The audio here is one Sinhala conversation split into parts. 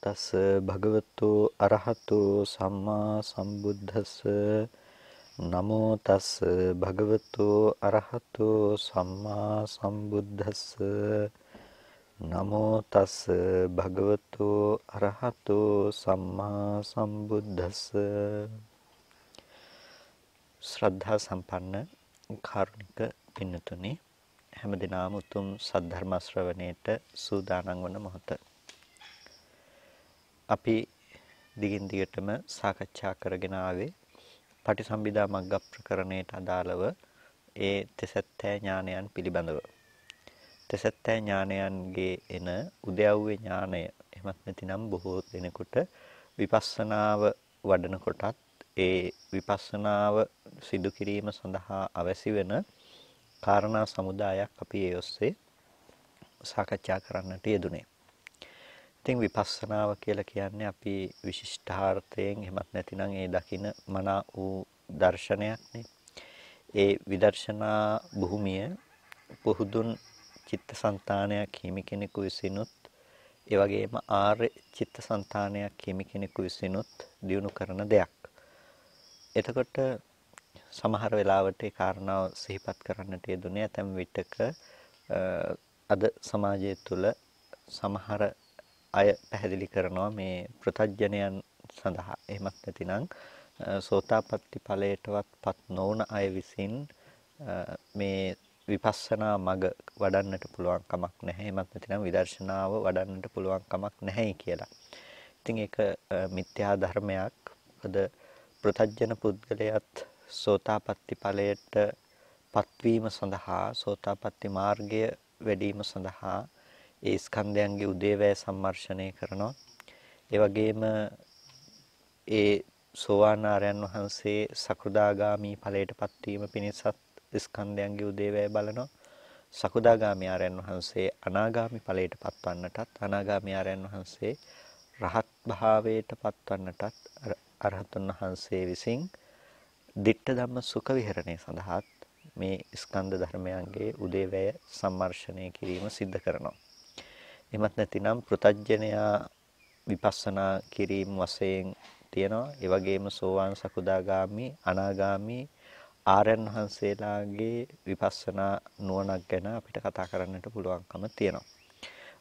තස් භගවතු අරහතු සම්මා සම්බුද්දස්ස නමෝ තස් භගවතු අරහතු සම්මා සම්බුද්දස්ස නමෝ තස් භගවතු අරහතු සම්මා සම්බුද්දස්ස ශ්‍රද්ධා සම්පන්න කාරුණික පින්නතුනි හැමදිනම උතුම් සද්ධර්ම ශ්‍රවණයට සූදානම් වන මොහොත අපි දිගින් දිගටම සාකච්ඡා කරගෙන ආවේ පටිසම්භිදා මග්ග ප්‍රකරණයට අදාළව ඒ තෙසැත්තෑ ඥානයන් පිළිබඳව. තෙසැත්තෑ ඥානයන්ගේ එන උද්‍යව්‍ය ඥානය එහෙමත් නැතිනම් බොහෝ දෙනෙකුට විපස්සනාව වඩන කොටත් ඒ විපස්සනාව සිදු කිරීම සඳහා අවශ්‍ය වෙන කාරණා සමුදායක් අපි ඒ ඔස්සේ සාකච්ඡා කරන්නට යෙදුනේ. ඉතින් විපස්සනාව කියලා කියන්නේ අපි විශිෂ්ටාර්ථයෙන් එහෙමත් නැතිනම් ඒ දකින මනා වූ දර්ශනයක්නේ. ඒ විදර්ශනා භූමිය පුහුදුන් චිත්තසංතානයක් හිමි කෙනෙකු විසිනුත් ඒ වගේම ආර්ය චිත්තසංතානයක් හිමි කෙනෙකු විසිනුත් දියුණු කරන දෙයක්. එතකොට සමහර වෙලාවට ඒ කාරණාව සිහිපත් කරන්නට යෙදුනේ ඇතැම් විටක අද සමාජය තුළ සමහර අය පැහැදිලි කරනවා මේ පෘථග්ජනයන් සඳහා එහෙමත් නැතිනම් සෝතාපට්ටි ඵලයටවත් පත් නොවන අය විසින් මේ විපස්සනා මඟ වඩන්නට පුළුවන් කමක් නැහැ. එහෙමත් නැතිනම් විදර්ශනාව වඩන්නට පුළුවන් කමක් නැහැයි කියලා. ඉතින් ඒක මිත්‍යා ධර්මයක්. අද පෘථග්ජන පුද්ගලයාත් සෝතාපට්ටි ඵලයට පත්වීම සඳහා සෝතාපට්ටි මාර්ගය වැඩිම සඳහා ඒ ස්කන්ධයන්ගේ උදේවැය සම්මර්ෂණය කරනවා. ඒ වගේම ඒ සෝවාන් ආර්යයන් වහන්සේ සකෘදාගාමි ඵලයට පත්වීම පිණිසත් ස්කන්ධයන්ගේ උදේවැය බලනවා. සකෘදාගාමි ආර්යයන් වහන්සේ අනාගාමි ඵලයට පත්වන්නටත් අනාගාමි ආර්යයන් වහන්සේ රහත් භාවයට පත්වන්නටත් අරහතුන් වහන්සේ විසින් ditta dhamma sukha විහරණය සඳහාත් මේ ස්කන්ධ ධර්මයන්ගේ උදේවැය සම්මර්ෂණය කිරීම සිද්ධ කරනවා. එමත් නැතිනම් පෘථග්ජනයා විපස්සනා කිරීම වශයෙන් තියෙනවා. ඒ වගේම සෝවාන් සකුදාගාමි අනාගාමි ආර්යයන් වහන්සේලාගේ විපස්සනා නුවණක් ගැන අපිට කතා කරන්නට පුළුවන්කම තියෙනවා.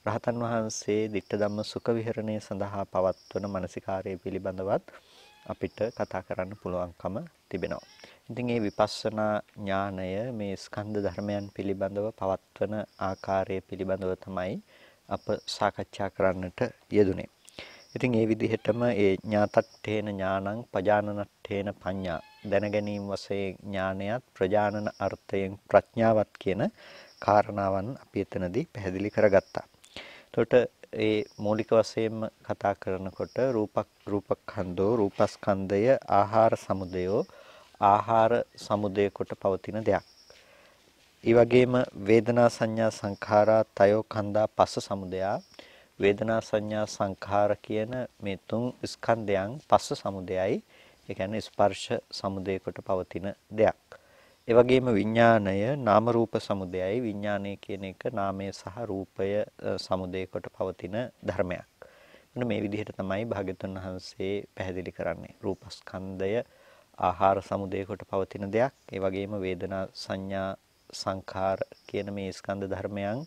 රහතන් වහන්සේ ditta dhamma sukha විහරණය සඳහා පවත්වන මානසිකාර්යය පිළිබඳවත් අපිට කතා කරන්න පුළුවන්කම තිබෙනවා. ඉතින් මේ විපස්සනා ඥානය මේ ස්කන්ධ ධර්මයන් පිළිබඳව පවත්වන ආකාරය පිළිබඳව තමයි අප සාකච්ඡා කරන්නට යෙදුනේ. ඉතින් ඒ විදිහටම ඒ ඥාතට්ඨේන ඥානං පජානනට්ඨේන පඤ්ඤා දැනගැනීම වශයෙන් ඥානයත් ප්‍රජානන අර්ථයෙන් ප්‍රඥාවත් කියන කාරණාවන් අපි එතනදී පැහැදිලි කරගත්තා. එතකොට ඒ මූලික වශයෙන්ම කතා කරනකොට රූපස්කන්ධෝ රූපස්කන්ධය ආහාර සමුදයෝ ආහාර සමුදය කොට පවතින දෙයක්. ඒ වගේම වේදනා සංඥා සංඛාරා තයෝ කන්දා පස්ස සමුදයා වේදනා සංඥා සංඛාර කියන මේ තුන් ස්කන්ධයන් පස්ස සමුදයයි. ඒ කියන්නේ ස්පර්ශ සමුදය කොට පවතින දෙයක්. ඒ වගේම විඥාණය නාම රූප සමුදයයි. විඥාණය කියන එක නාමය සහ රූපය සමුදය කොට පවතින ධර්මයක්. මෙන්න මේ විදිහට තමයි භාග්‍යවතුන් වහන්සේ පැහැදිලි කරන්නේ. රූපස්කන්ධය ආහාර සමුදය කොට පවතින දෙයක්. ඒ වගේම වේදනා සංඥා සංඛාර කියන මේ ස්කන්ධ ධර්මයන්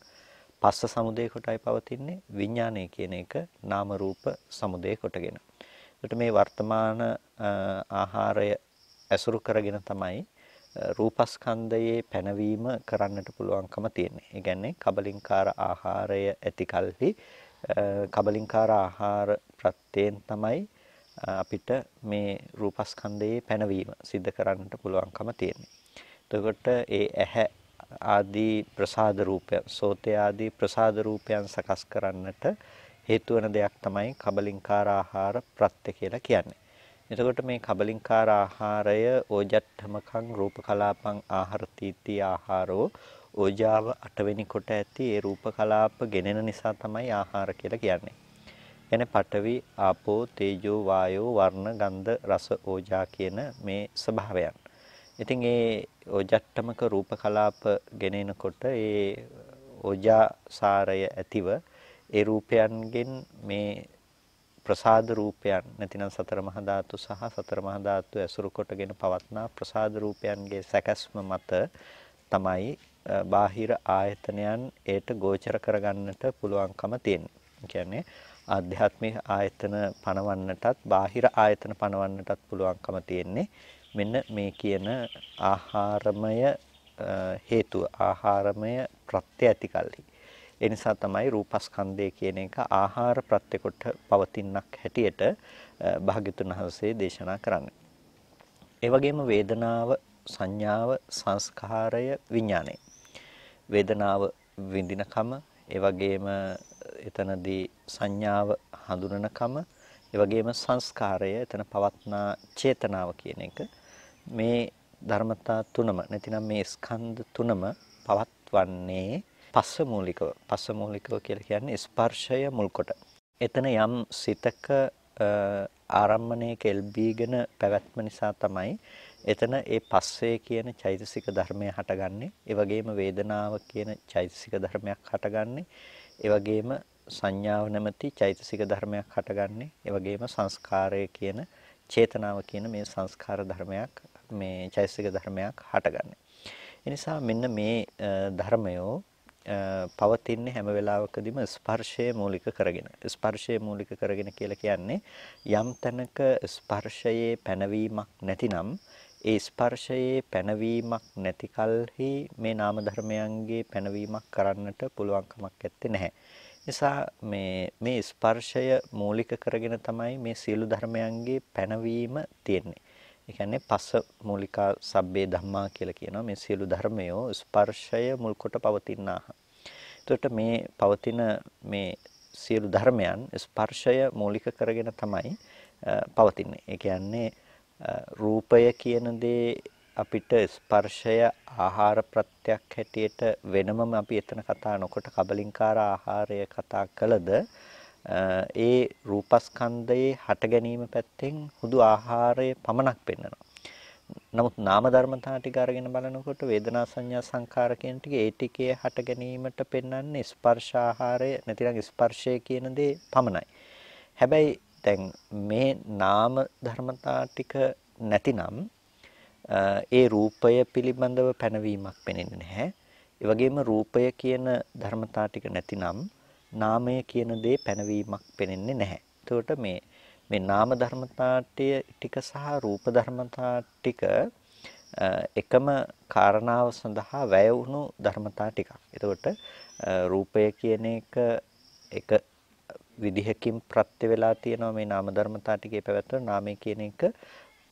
පස්ස සමුදය කොටයි පවතින්නේ. විඥානය කියන එක නාම රූප සමුදය කොටගෙන. ඒකට මේ වර්තමාන ආහාරය ඇසුරු කරගෙන තමයි රූපස්කන්ධයේ පැනවීම කරන්නට පුළුවන්කම තියෙන්නේ. ඒ කියන්නේ කබලින්කාර ආහාරය ඇති කල්හි කබලින්කාර ආහාර ප්‍රත්‍යයෙන් තමයි අපිට මේ රූපස්කන්ධයේ පැනවීම සිද්ධ කරන්නට පුළුවන්කම තියෙන්නේ. එතකොට ඒ ඇහැ ආදී ප්‍රසාද රූපයන්, සෝතය ආදී ප්‍රසාද රූපයන් සකස් කරන්නට හේතු වෙන දෙයක් තමයි කබලින්කාර ආහාර ප්‍රත්‍ය කියලා කියන්නේ. එතකොට මේ කබලින්කාර ආහාරය ඕජට්ඨමකං රූපකලාපං ආහාරතිති ආහාරෝ ඕජාව 8 වෙනි කොට ඇති ඒ රූපකලාප ගෙනෙන නිසා තමයි ආහාර කියලා කියන්නේ. එනේ පඨවි ආපෝ තේජෝ වායෝ වර්ණ ගන්ධ රස ඕජා කියන මේ ස්වභාවයන්. ඉතින් ඒ ඕජට්ඨමක රූප කලාප ගෙනෙනකොට ඒ ඕජා සාරය ඇතිව ඒ රූපයන්ගෙන් මේ ප්‍රසාද රූපයන් නැතිනම් සතර මහා ධාතු සහ සතර මහා ධාතු ඇසුරු කොටගෙන පවත්නා ප්‍රසාද රූපයන්ගේ සැකැස්ම මත තමයි බාහිර ආයතනයන් ඒට ගෝචර කරගන්නට පුළුවන්කම තියෙන්නේ. ඒ කියන්නේ ආධ්‍යාත්මික ආයතන පනවන්නටත් බාහිර ආයතන පනවන්නටත් පුළුවන්කම තියෙන්නේ මෙන්න මේ කියන ආහාරමය හේතුව ආහාරමය ප්‍රත්‍ය ඇති කල්හි. ඒ නිසා තමයි රූපස්කන්ධය කියන එක ආහාර ප්‍රත්‍ය කොට පවතිනක් හැටියට භාග්‍යතුන් වහන්සේ දේශනා කරන්නේ. ඒ වගේම වේදනාව, සංඥාව, සංස්කාරය, විඥානය. වේදනාව විඳිනකම, ඒ වගේම එතනදී සංඥාව හඳුනනකම, ඒ වගේම සංස්කාරය එතන පවත්නා චේතනාව කියන එක මේ ධර්මතා තුනම නැතිනම් මේ ස්කන්ධ තුනම පවත්වන්නේ පස්ස මූලිකව. පස්ස මූලිකව කියලා කියන්නේ ස්පර්ශය මුල් කොට. එතන යම් සිතක ආරම්මණයක එල්බීගෙන පැවැත්ම නිසා තමයි එතන ඒ පස්සේ කියන චෛතසික ධර්මය හටගන්නේ. ඒ වගේම වේදනාව කියන චෛතසික ධර්මයක් හටගන්නේ. ඒ වගේම සංඥාව නැමැති චෛතසික ධර්මයක් හටගන්නේ. ඒ වගේම සංස්කාරය කියන චේතනාව කියන මේ සංස්කාර ධර්මයක් මේ චෛතසික ධර්මයක් හටගන්නේ. ඒ නිසා මෙන්න මේ ධර්මයෝ පවතින්නේ හැම වෙලාවකදීම ස්පර්ශය මූලික කරගෙන. ස්පර්ශය මූලික කරගෙන කියලා කියන්නේ යම් තැනක ස්පර්ශයේ පැනවීමක් නැතිනම් ඒ ස්පර්ශයේ පැනවීමක් නැති කලෙහි මේ නාම ධර්මයන්ගේ පැනවීමක් කරන්නට පුළුවන් කමක් නැත්තේ නැහැ. නිසා මේ ස්පර්ශය මූලික කරගෙන තමයි මේ සියලු ධර්මයන්ගේ පැනවීම තියෙන්නේ. ඒ කියන්නේ පස්ස මූලිකා සබ්බේ ධම්මා කියලා කියනවා. මේ සියලු ධර්මයෝ ස්පර්ශය මුල් කොට පවතිනාහ. එතකොට මේ පවතින මේ සියලු ධර්මයන් ස්පර්ශය මූලික කරගෙන තමයි පවතින්නේ. ඒ කියන්නේ රූපය කියන දේ අපිට ස්පර්ශය ආහාර ප්‍රත්‍යක් හැටියට වෙනමම අපි එතන කතා නොකොට කබලින්කාර ආහාරය කතා කළද ඒ රූපස්කන්ධයේ හට ගැනීම පැත්තෙන් හුදු ආහාරය පමණක් පෙන්වනවා. නමුත් නාම ධර්මතා ටික අරගෙන බලනකොට වේදනා සංඥා සංකාර කියන ටික ඒ ටිකේ හට ගැනීමට පෙන්වන්නේ ස්පර්ශ ආහාරය නැතිනම් ස්පර්ශය කියන දේ පමණයි. හැබැයි දැන් මේ නාම ධර්මතා ටික නැතිනම් ඒ රූපය පිළිබඳව පැනවීමක් පෙනෙන්නේ නැහැ. ඒ වගේම රූපය කියන ධර්මතා ටික නැතිනම් නාමය කියන දේ පැනවීමක් පෙනෙන්නේ නැහැ. එතකොට මේ නාම ධර්මතා ටික සහ රූප ධර්මතා ටික එකම කාරණාව සඳහා වැය වුණු ධර්මතා ටිකක්. එතකොට රූපය කියන එක විදිහකින් ප්‍රත්‍ය වෙලා තියෙනවා මේ නාම ධර්මතා ටිකේ පැවැත්ම. නාමය කියන එක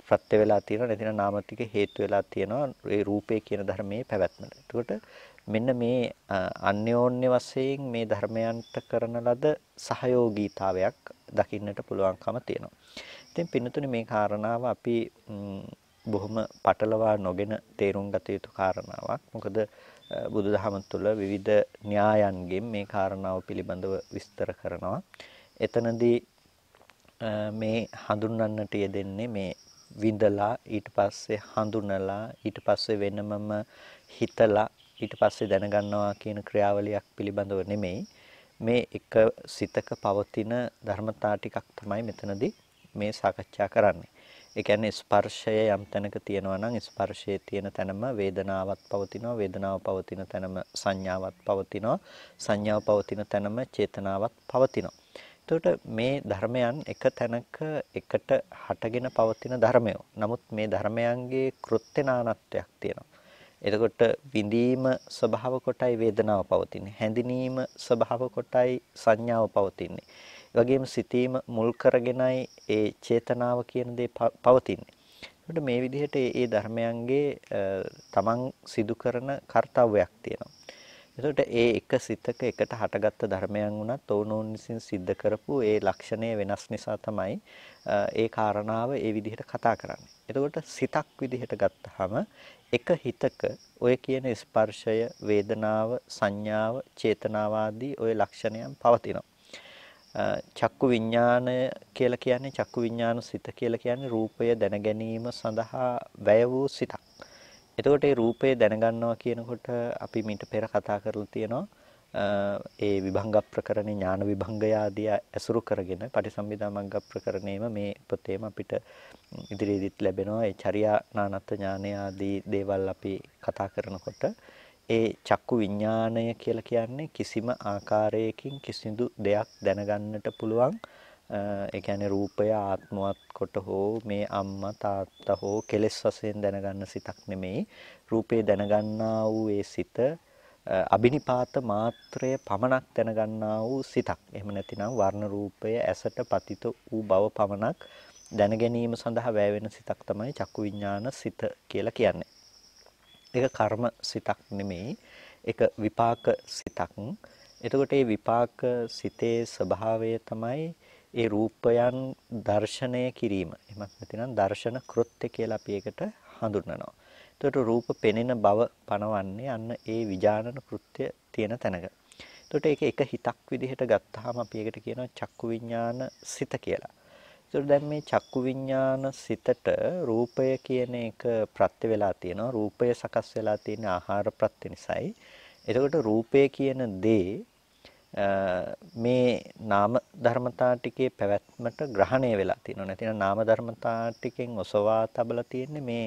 ප්‍රත්‍ය වෙලා තියෙනවා නැතිනම් නාම ටික හේතු වෙලා තියෙනවා ඒ රූපේ කියන ධර්මයේ පැවැත්මට. එතකොට මෙන්න මේ අන්‍යෝන්‍ය වශයෙන් මේ ධර්මයන්ට කරන ලද සහයෝගීතාවයක් දකින්නට පුළුවන්කම තියෙනවා. ඉතින් පින්නතුනේ මේ කාරණාව අපි බොහොම පටලවා නොගෙන තේරුම් ගත යුතු කාරණාවක්. මොකද බුදුදහම තුළ විවිධ න්‍යායන්ගෙන් මේ කාරණාව පිළිබඳව විස්තර කරනවා. එතනදී මේ හඳුන්වන්නට යෙදෙන්නේ මේ විඳලා ඊට පස්සේ හඳුනලා ඊට පස්සේ වෙනමම හිතලා ඊට පස්සේ දැනගන්නවා කියන ක්‍රියාවලියක් පිළිබඳව නෙමෙයි මේ එක සිතක පවතින ධර්මතා ටිකක් තමයි මෙතනදී මේ සාකච්ඡා කරන්නේ. ඒ කියන්නේ ස්පර්ශය යම් තැනක තියෙනවා නම් ස්පර්ශයේ තියෙන තැනම වේදනාවක් පවතිනවා, වේදනාව පවතින තැනම සංඥාවක් පවතිනවා, සංඥාව පවතින තැනම චේතනාවක් පවතිනවා. එතකොට මේ ධර්මයන් එක තැනක එකට හටගෙන පවතින ධර්මයෝ. නමුත් මේ ධර්මයන්ගේ කෘත්‍ය නානත්වයක් තියෙනවා. එතකොට විඳීම ස්වභාව කොටයි වේදනාව පවතින්නේ. හැඳිනීම ස්වභාව කොටයි සංඥාව පවතින්නේ. ඒ වගේම සිතීම මුල් කරගෙනයි ඒ චේතනාව කියන දේ පවතින්නේ. එතකොට මේ විදිහට ඒ ධර්මයන්ගේ තමන් සිදු කරන කාර්යයක් තියෙනවා. එතකොට ඒ එක සිතක එකට හටගත්ත ධර්මයන් වුණත් ඔවුනොවුන් විසින් සිද්ධ කරපු ඒ ලක්ෂණය වෙනස් නිසා තමයි ඒ කාරණාව ඒ විදිහට කතා කරන්නේ. එතකොට සිතක් විදිහට ගත්තාම එක හිතක ඔය කියන ස්පර්ශය, වේදනාව, සංඥාව, චේතනාව ආදී ඔය ලක්ෂණයන් පවතිනවා. චක්කු විඥානය කියලා කියන්නේ චක්කු විඥාන සිත කියලා කියන්නේ රූපය දැන ගැනීම සඳහා වැය වූ සිතක්. එතකොට මේ රූපය දැනගන්නවා කියනකොට අපි මීට පෙර කතා කරලා තියෙනවා ඒ විභංග ප්‍රකරණේ ඥාන විභංගය ආදී ඇසුරු කරගෙන පටිසම්භිදා මග්ග ප්‍රකරණේම මේ පොතේම අපිට ඉදිරියේදීත් ලැබෙනවා. ඒ චර්යා නානත් ඥානය ආදී දේවල් අපි කතා කරනකොට ඒ චක්කු විඥාණය කියලා කියන්නේ කිසිම ආකාරයකින් කිසිදු දෙයක් දැනගන්නට පුළුවන්. ඒ කියන්නේ රූපය ආත්මවත් කොට හෝ මේ අම්මා තාත්තා හෝ කෙලෙස් වශයෙන් දැනගන්න සිතක් නෙමෙයි. රූපේ දැනගන්නා වූ ඒ සිත අබිනිපාත මාත්‍රය පමණක් දැනගන්නා වූ සිතක්. එහෙම නැතිනම් වර්ණ රූපය ඇසට පතිත වූ බව පමණක් දැන ගැනීම සඳහා වැය වෙන සිතක් තමයි චක්කු විඥාන සිත කියලා කියන්නේ. ඒක කර්ම සිතක් නෙමෙයි. ඒක විපාක සිතක්. එතකොට මේ විපාක සිතේ ස්වභාවය තමයි ඒ රූපයන් දර්ශනය කිරීම. එහෙමත් නැතිනම් දර්ශන කෘත්‍ය කියලා අපි ඒකට හඳුන්වනවා. එතකොට රූප පෙනෙන බව පනවන්නේ අන්න ඒ විඥානන කෘත්‍ය තියෙන තැනක. එතකොට ඒක එක හිතක් විදිහට ගත්තාම අපි ඒකට කියනවා චක්කු විඥාන සිත කියලා. ඒතකොට දැන් මේ චක්කු විඥාන සිතට රූපය කියන එක ප්‍රත්‍ය වෙලා තියෙනවා. රූපය සකස් වෙලා තියෙන ආහාර ප්‍රත්‍ය නිසායි. එතකොට රූපය කියන දේ මේ නාම ධර්මතා ටිකේ පැවැත්මට ග්‍රහණය වෙලා තියෙනවා. නැතිනම් නාම ධර්මතා ටිකෙන් ඔසවා තබලා තියෙන්නේ මේ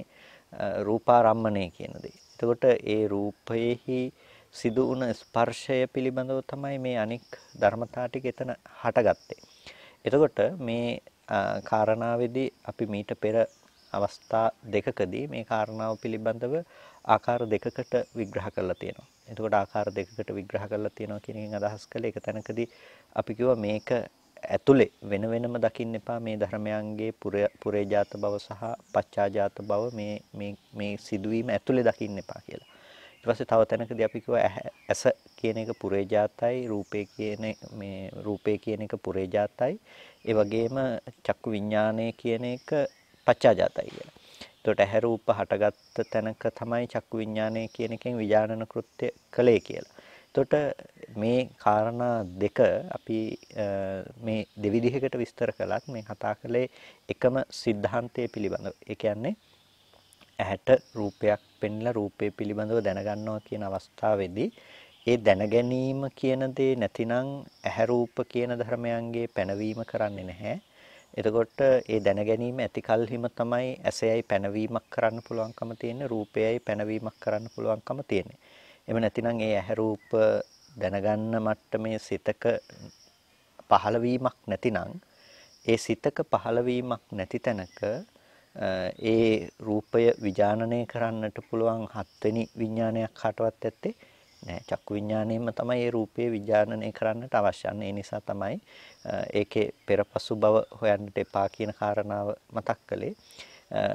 රූපාරම්මණය කියන දේ. එතකොට ඒ රූපයේහි සිදු වුණ ස්පර්ශය පිළිබඳව තමයි මේ අනික් ධර්මතා ටික එතන හටගත්තේ. එතකොට මේ කාරණාවේදී අපි මීට පෙර අවස්ථා දෙකකදී මේ කාරණාව පිළිබඳව ආකාර දෙකකට විග්‍රහ කරලා තියෙනවා. එතකොට ආකාර දෙකකට විග්‍රහ කරලා තියෙනවා කියන එකෙන් අදහස් කළේ එක තැනකදී අපි කිව්වා මේක ඇතුලේ වෙන වෙනම දකින්න එපා මේ ධර්මයන්ගේ පුරේජාත බව සහ පච්චාජාත බව මේ සිදුවීම ඇතුලේ දකින්න එපා කියලා. ඊට පස්සේ තව තැනකදී අපි කිව්වා ඇස කියන එක පුරේජාතයි රූපේ කියන එක පුරේජාතයි ඒ වගේම චක්කු විඥානය කියන එක පච්චාජාතයි කියලා. එතකොට ඇහැ රූප හටගත්ත තැනක තමයි චක්කු විඥානය කියන එකෙන් විඥානන කෘත්‍ය කළේ කියලා. එතකොට මේ කාරණා දෙක අපි මේ දෙවිධයකට විස්තර කළත් මේ කතා කළේ එකම સિદ્ધාන්තය පිළිබඳව. ඒ කියන්නේ ඇහැට රූපයක් පෙන්ලා රූපේ පිළිබඳව දැනගන්නවා කියන අවස්ථාවේදී ඒ දැනගැනීම කියන දේ නැතිනම් ඇහැ රූප කියන ධර්මයන්ගේ පැනවීම කරන්නේ නැහැ. එතකොට ඒ දැනගැනීම ඇති කල්හිම තමයි ඇසයයි පැනවීමක් කරන්න පුළුවන්කම තියෙන්නේ රූපයයි පැනවීමක් කරන්න පුළුවන්කම තියෙන්නේ. එහෙම නැතිනම් ඒ ඇහැ රූප දැනගන්න මට්ටමේ සිතක පහළවීමක් නැතිනම් ඒ සිතක පහළවීමක් නැති තැනක ඒ රූපය විඥානනය කරන්නට පුළුවන් හත්වෙනි විඥානයක් කාටවත් ඇත්තේ නැහැ. චක්කු විඥාණයෙන්ම තමයි මේ රූපේ විඥානනය කරන්නට අවශ්‍ය. ඒ නිසා තමයි ඒකේ පෙරපසු බව හොයන්නට එපා කියන කාරණාව මතක් කළේ.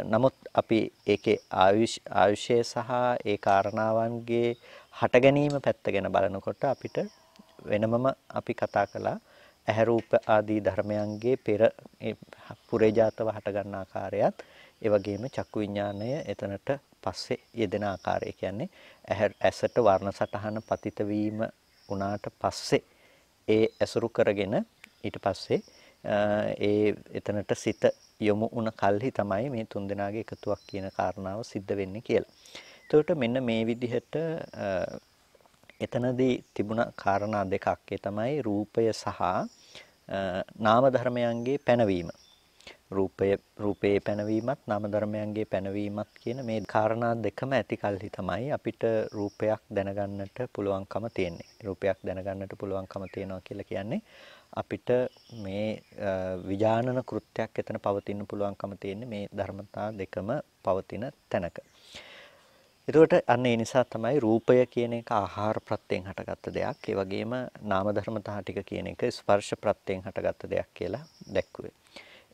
නමුත් අපි ඒකේ ආයුෂය සහ ඒ කාරණාවන්ගේ හට ගැනීම පැත්ත ගැන බලනකොට අපිට වෙනමම අපි කතා කළා ඇහැ රූප ආදී ධර්මයන්ගේ පෙර පුරේජාතව හට ගන්න ආකාරයත් ඒ වගේම චක්කු විඥානය එතනට පස්සේ යෙදෙන ආකාරය කියන්නේ ඇසට වර්ණ සටහන පතිත වීම උනාට පස්සේ ඒ ඇසුරු කරගෙන ඊට පස්සේ ඒ එතනට සිත යොමු වුණ කල්හි තමයි මේ තුන්දෙනාගේ එකතුවක් කියන කාරණාව සිද්ධ වෙන්නේ කියලා. එතකොට මෙන්න මේ විදිහට එතනදී තිබුණ කාරණා දෙකක්. ඒ තමයි රූපය සහ නාම ධර්මයන්ගේ පැනවීම. රූපයේ පැනවීමත් නාම ධර්මයන්ගේ පැනවීමත් කියන මේ කාරණා දෙකම ඇති කල්හි තමයි අපිට රූපයක් දැනගන්නට පුළුවන්කම තියෙන්නේ. රූපයක් දැනගන්නට පුළුවන්කම තියෙනවා කියලා කියන්නේ අපිට මේ විඥානන කෘත්‍යයක් එතන පවතින්න පුළුවන්කම තියෙන්නේ මේ ධර්මතා දෙකම පවතින තැනක. එතකොට අන්න ඒ නිසා තමයි රූපය කියන එක ආහාර ප්‍රත්‍යයෙන් හටගත්ත දෙයක්. ඒ වගේම නාම ධර්මතා ටික කියන එක ස්පර්ශ ප්‍රත්‍යයෙන් හටගත්ත දෙයක් කියලා දැක්කුවේ.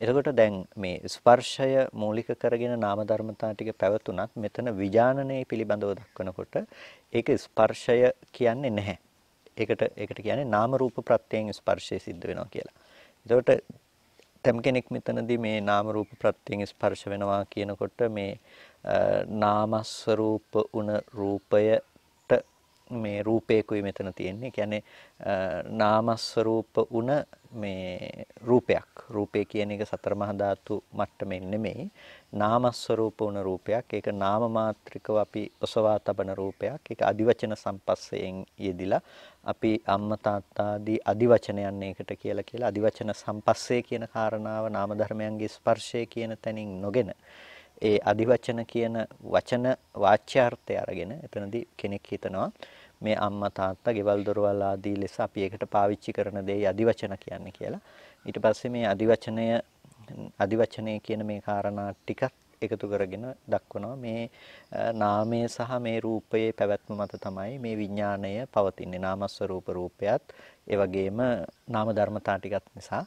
එතකොට දැන් මේ ස්පර්ශය මූලික කරගෙන නාම ධර්මතා ටික පැවතුනත් මෙතන විඥානනයේ පිළිබඳව දක්වනකොට ඒක ස්පර්ශය කියන්නේ නැහැ. ඒකට කියන්නේ නාම රූප ප්‍රත්‍යයෙන් ස්පර්ශය සිද්ධ වෙනවා කියලා. එතකොට තම් කෙනෙක් මෙතනදී මේ නාම රූප ප්‍රත්‍යයෙන් ස්පර්ශ වෙනවා කියනකොට මේ නාම ස්වરૂප උන රූපයට මේ රූපේකුයි මෙතන තියෙන්නේ. කියන්නේ නාමස්වරූප උන මේ රූපයක්. රූපේ කියන එක සතර මහා ධාතු මට්ටමින් නෙමෙයි. නාමස්වරූප උන රූපයක්. ඒක නාම මාත්‍රිකව අපි ඔසවා තබන රූපයක්. ඒක අදිවචන සම්පස්සයෙන් යෙදිලා අපි අම්මා තාත්තා ආදී අදිවචනයන් ඒකට කියලා අදිවචන සම්පස්සේ කියන කාරණාව නාම ධර්මයන්ගේ ස්පර්ශය කියන තැනින් නොගෙන ඒ අදිවචන කියන වචන වාච්‍යාර්ථය අරගෙන එතනදී කෙනෙක් හිතනවා මේ අම්මා තාත්තා ගෙවල් දොරවල් ආදී ලෙස අපි ඒකට පාවිච්චි කරන දේ අදිවචන කියන්නේ කියලා. ඊට පස්සේ මේ අදිවචනය කියන මේ කාරණා ටිකත් එකතු කරගෙන දක්වනවා මේ නාමය සහ මේ රූපයේ පැවැත්ම මත තමයි මේ විඥාණය පවතින්නේ. නාමස්වරූප රූපයත් ඒ වගේම නාම ධර්මතා ටිකත් නිසා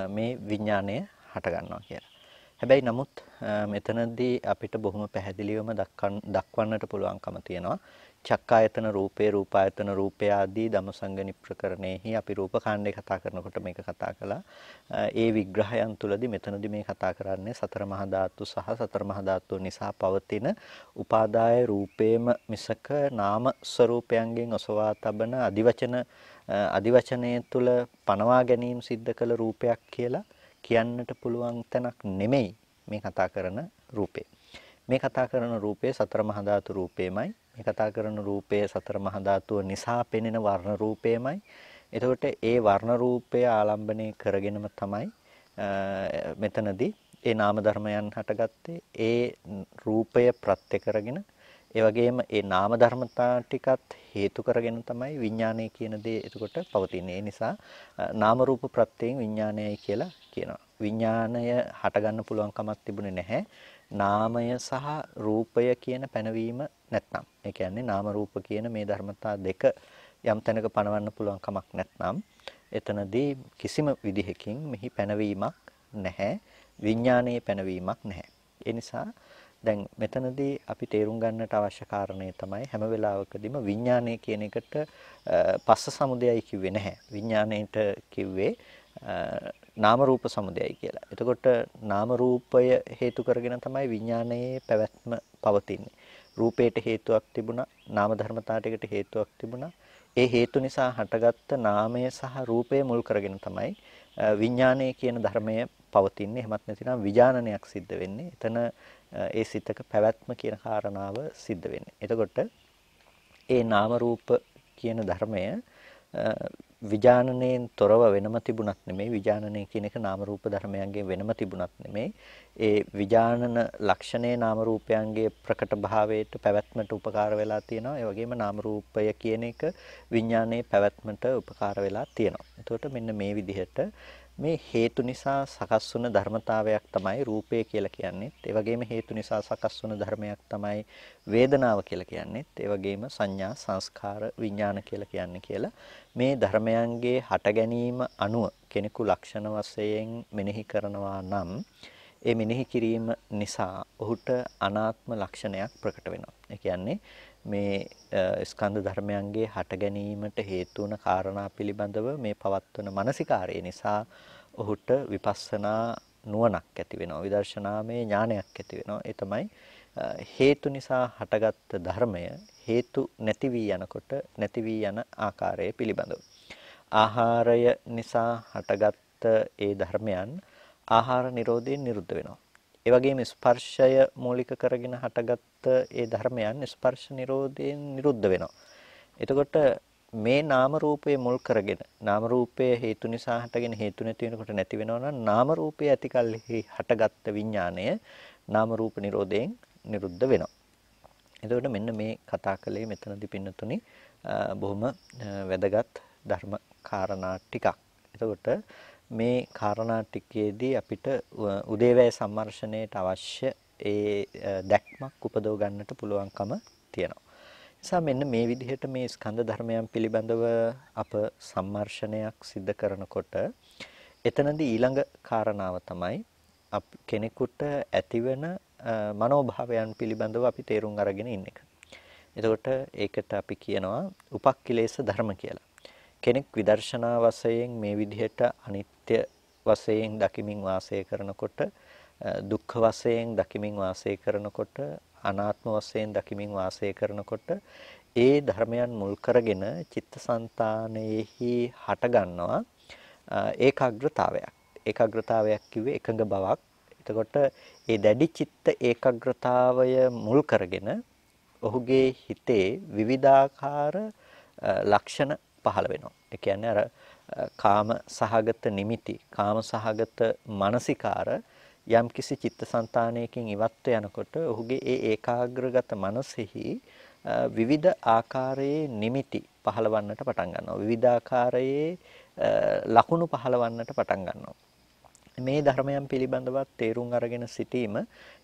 මේ විඥාණය හට ගන්නවා කියලා. හැබැයි නමුත් මෙතනදී අපිට බොහොම පැහැදිලිවම දක්වන්නට පුළුවන්කම තියෙනවා චක්කායතන රූපේ රූපායතන රූපය ආදී ධම්මසංගණි ප්‍රකරණෙහි අපි රූප කාණ්ඩේ කතා කරනකොට මේක කතා කළා. ඒ විග්‍රහයන් තුලදී මෙතනදී මේ කතා කරන්නේ සතර මහා ධාතු සහ සතර මහා ධාතු නිසා පවතින උපාදාය රූපේම මිසක නාම ස්වરૂපයන්ගෙන් ඔසවා තබන අදිවචනයේ තුල පනවා ගැනීම සිද්ධ කළ රූපයක් කියලා කියන්නට පුළුවන් තැනක් නෙමෙයි මේ කතා කරන රූපේ. මේ කතා කරන රූපේ සතර මහා ධාතු රූපේමයි. මේ කතා කරන රූපය සතර මහා ධාතුව නිසා පෙනෙන වර්ණ රූපේමයි. එතකොට ඒ වර්ණ රූපය ආලම්බණය කරගෙනම තමයි මෙතනදී ඒ නාම ධර්මයන් හටගත්තේ. ඒ රූපය ප්‍රත්‍ය කරගෙන ඒ වගේම ඒ නාම ධර්මතා ටිකත් හේතු කරගෙන තමයි විඥානය කියන දේ එතකොට පවතින්නේ. ඒ නිසා නාම රූප ප්‍රත්‍යයෙන් විඥානයයි කියලා කියනවා. විඥානය හට ගන්න පුළුවන් කමක් තිබුණේ නැහැ. නාමය සහ රූපය කියන පැනවීම නැත්නම්. ඒ කියන්නේ නාම රූප කියන මේ ධර්මතා දෙක යම් තැනක පනවන්න පුළුවන් කමක් නැත්නම් එතනදී කිසිම විදිහකින් මෙහි පැනවීමක් නැහැ. විඥානයේ පැනවීමක් නැහැ. ඒ නිසා දැන් මෙතනදී අපි තේරුම් ගන්නට අවශ්‍ය කාරණේ තමයි හැම වෙලාවකදීම විඥානය කියන එකට පස්ස සමුදයයි කිව්වේ නැහැ. විඥාණයට කිව්වේ නාම රූප සමුදයයි කියලා. එතකොට නාම රූපය හේතු කරගෙන තමයි විඥානයේ පැවැත්ම පවතින්නේ. රූපයට හේතුවක් තිබුණා, නාම ධර්මතාවයකට හේතුවක් තිබුණා. ඒ හේතු නිසා හටගත්ත නාමය සහ රූපය මුල් කරගෙන තමයි විඥානය කියන ධර්මය පවතින්නේ. එහෙමත් නැතිනම් විඥානනයක් සිද්ධ වෙන්නේ. එතන ඒ සිතක පැවැත්ම කියන කාරණාව සිද්ධ වෙන්නේ. එතකොට ඒ නාම රූප කියන ධර්මය විඥානණයෙන් තොරව වෙනම තිබුණත් නෙමෙයි. විඥානණය කියන එක නාම රූප ධර්මයන්ගෙන් වෙනම තිබුණත් නෙමෙයි. ඒ විඥානන ලක්ෂණේ නාම රූපයන්ගේ ප්‍රකට භාවයට පැවැත්මට උපකාර වෙලා තියෙනවා. ඒ වගේම නාම රූපය කියන එක විඥානයේ පැවැත්මට උපකාර වෙලා තියෙනවා. එතකොට මෙන්න මේ විදිහට මේ හේතු නිසා සකස් වුණ ධර්මතාවයක් තමයි රූපය කියලා කියන්නේ. ඒ වගේම හේතු නිසා සකස් වුණ ධර්මයක් තමයි වේදනාව කියලා කියන්නේ. ඒ වගේම සංඥා, සංස්කාර, විඥාන කියලා කියන්නේ කියලා මේ ධර්මයන්ගේ හට ගැනීම අනුව කෙනෙකු ලක්ෂණ වශයෙන් මෙනෙහි කරනවා නම් ඒ මෙනෙහි කිරීම නිසා ඔහුට අනාත්ම ලක්ෂණයක් ප්‍රකට වෙනවා. ඒ කියන්නේ මේ ස්කන්ධ ධර්මයන්ගේ හට ගැනීමට හේතු වන කාරණා පිළිබඳව මේ පවත්වන මානසිකාරය නිසා ඔහුට විපස්සනා නුවණක් ඇති වෙනවා. විදර්ශනාමය ඥානයක් ඇති වෙනවා. ඒ තමයි හේතු නිසා හටගත් ධර්මය හේතු නැති වී යනකොට නැති වී යන ආකාරය පිළිබඳව. ආහාරය නිසා හටගත් ඒ ධර්මයන් ආහාර නිරෝධයෙන් නිරුද්ධ වෙනවා. ඒ වගේම ස්පර්ශය මූලික කරගෙන හටගත්ත ඒ ධර්මයන් ස්පර්ශ නිරෝධයෙන් නිරුද්ධ වෙනවා. එතකොට මේ නාම රූපයේ මුල් කරගෙන නාම රූපයේ හේතු නිසා හටගෙන හේතු නැති වෙනකොට නැති වෙනවා නම් නාම රූපයේ ඇතිකල්හි හටගත්ත විඥාණය නාම රූප නිරෝධයෙන් නිරුද්ධ වෙනවා. එතකොට මෙන්න මේ කතා කළේ මෙතනදී පින්නතුනි බොහොම වැදගත් ධර්ම කාරණා ටිකක්. එතකොට මේ කාරණා ටිකේදී අපිට උදේවැය සම්මර්ෂණයට අවශ්‍ය ඒ දැක්මක් උපදව ගන්නට පුළුවන්කම තියෙනවා. නිසා මෙන්න මේ විදිහට මේ ස්කන්ධ ධර්මයන් පිළිබඳව අප සම්මර්ෂණයක් සිද්ධ කරනකොට එතනදී ඊළඟ කාරණාව තමයි කෙනෙකුට ඇතිවන මනෝභාවයන් පිළිබඳව අපි තේරුම් අරගෙන ඉන්න එක. එතකොට ඒකට අපි කියනවා උපක්ඛිලේශ ධර්ම කියලා. කෙනෙක් විදර්ශනා වශයෙන් මේ විදිහට අනිත්‍ය වශයෙන් දකිමින් වාසය කරනකොට දුක්ඛ වශයෙන් දකිමින් වාසය කරනකොට අනාත්ම වශයෙන් දකිමින් වාසය කරනකොට ඒ ධර්මයන් මුල් කරගෙන චිත්තසංතානයේහි හට ගන්නවා ඒකාග්‍රතාවයක්. ඒකාග්‍රතාවයක් කිව්වේ එකඟ බවක්. එතකොට ඒ දැඩි චිත්ත ඒකාග්‍රතාවය මුල් කරගෙන ඔහුගේ හිතේ විවිධාකාර ලක්ෂණ පහළ වෙනවා. ඒ කියන්නේ අර කාම සහගත නිමිති, කාම සහගත මානසිකාර යම් කිසි චිත්තසංතානයකින් ඉවත්ව යනකොට ඔහුගේ ඒ ඒකාග්‍රගත මනසෙහි විවිධ ආකාරයේ නිමිති පහළවන්නට පටන් ගන්නවා. විවිධ ආකාරයේ ලකුණු පහළවන්නට පටන් ගන්නවා. මේ ධර්මයන් පිළිබඳව තේරුම් අරගෙන සිටීම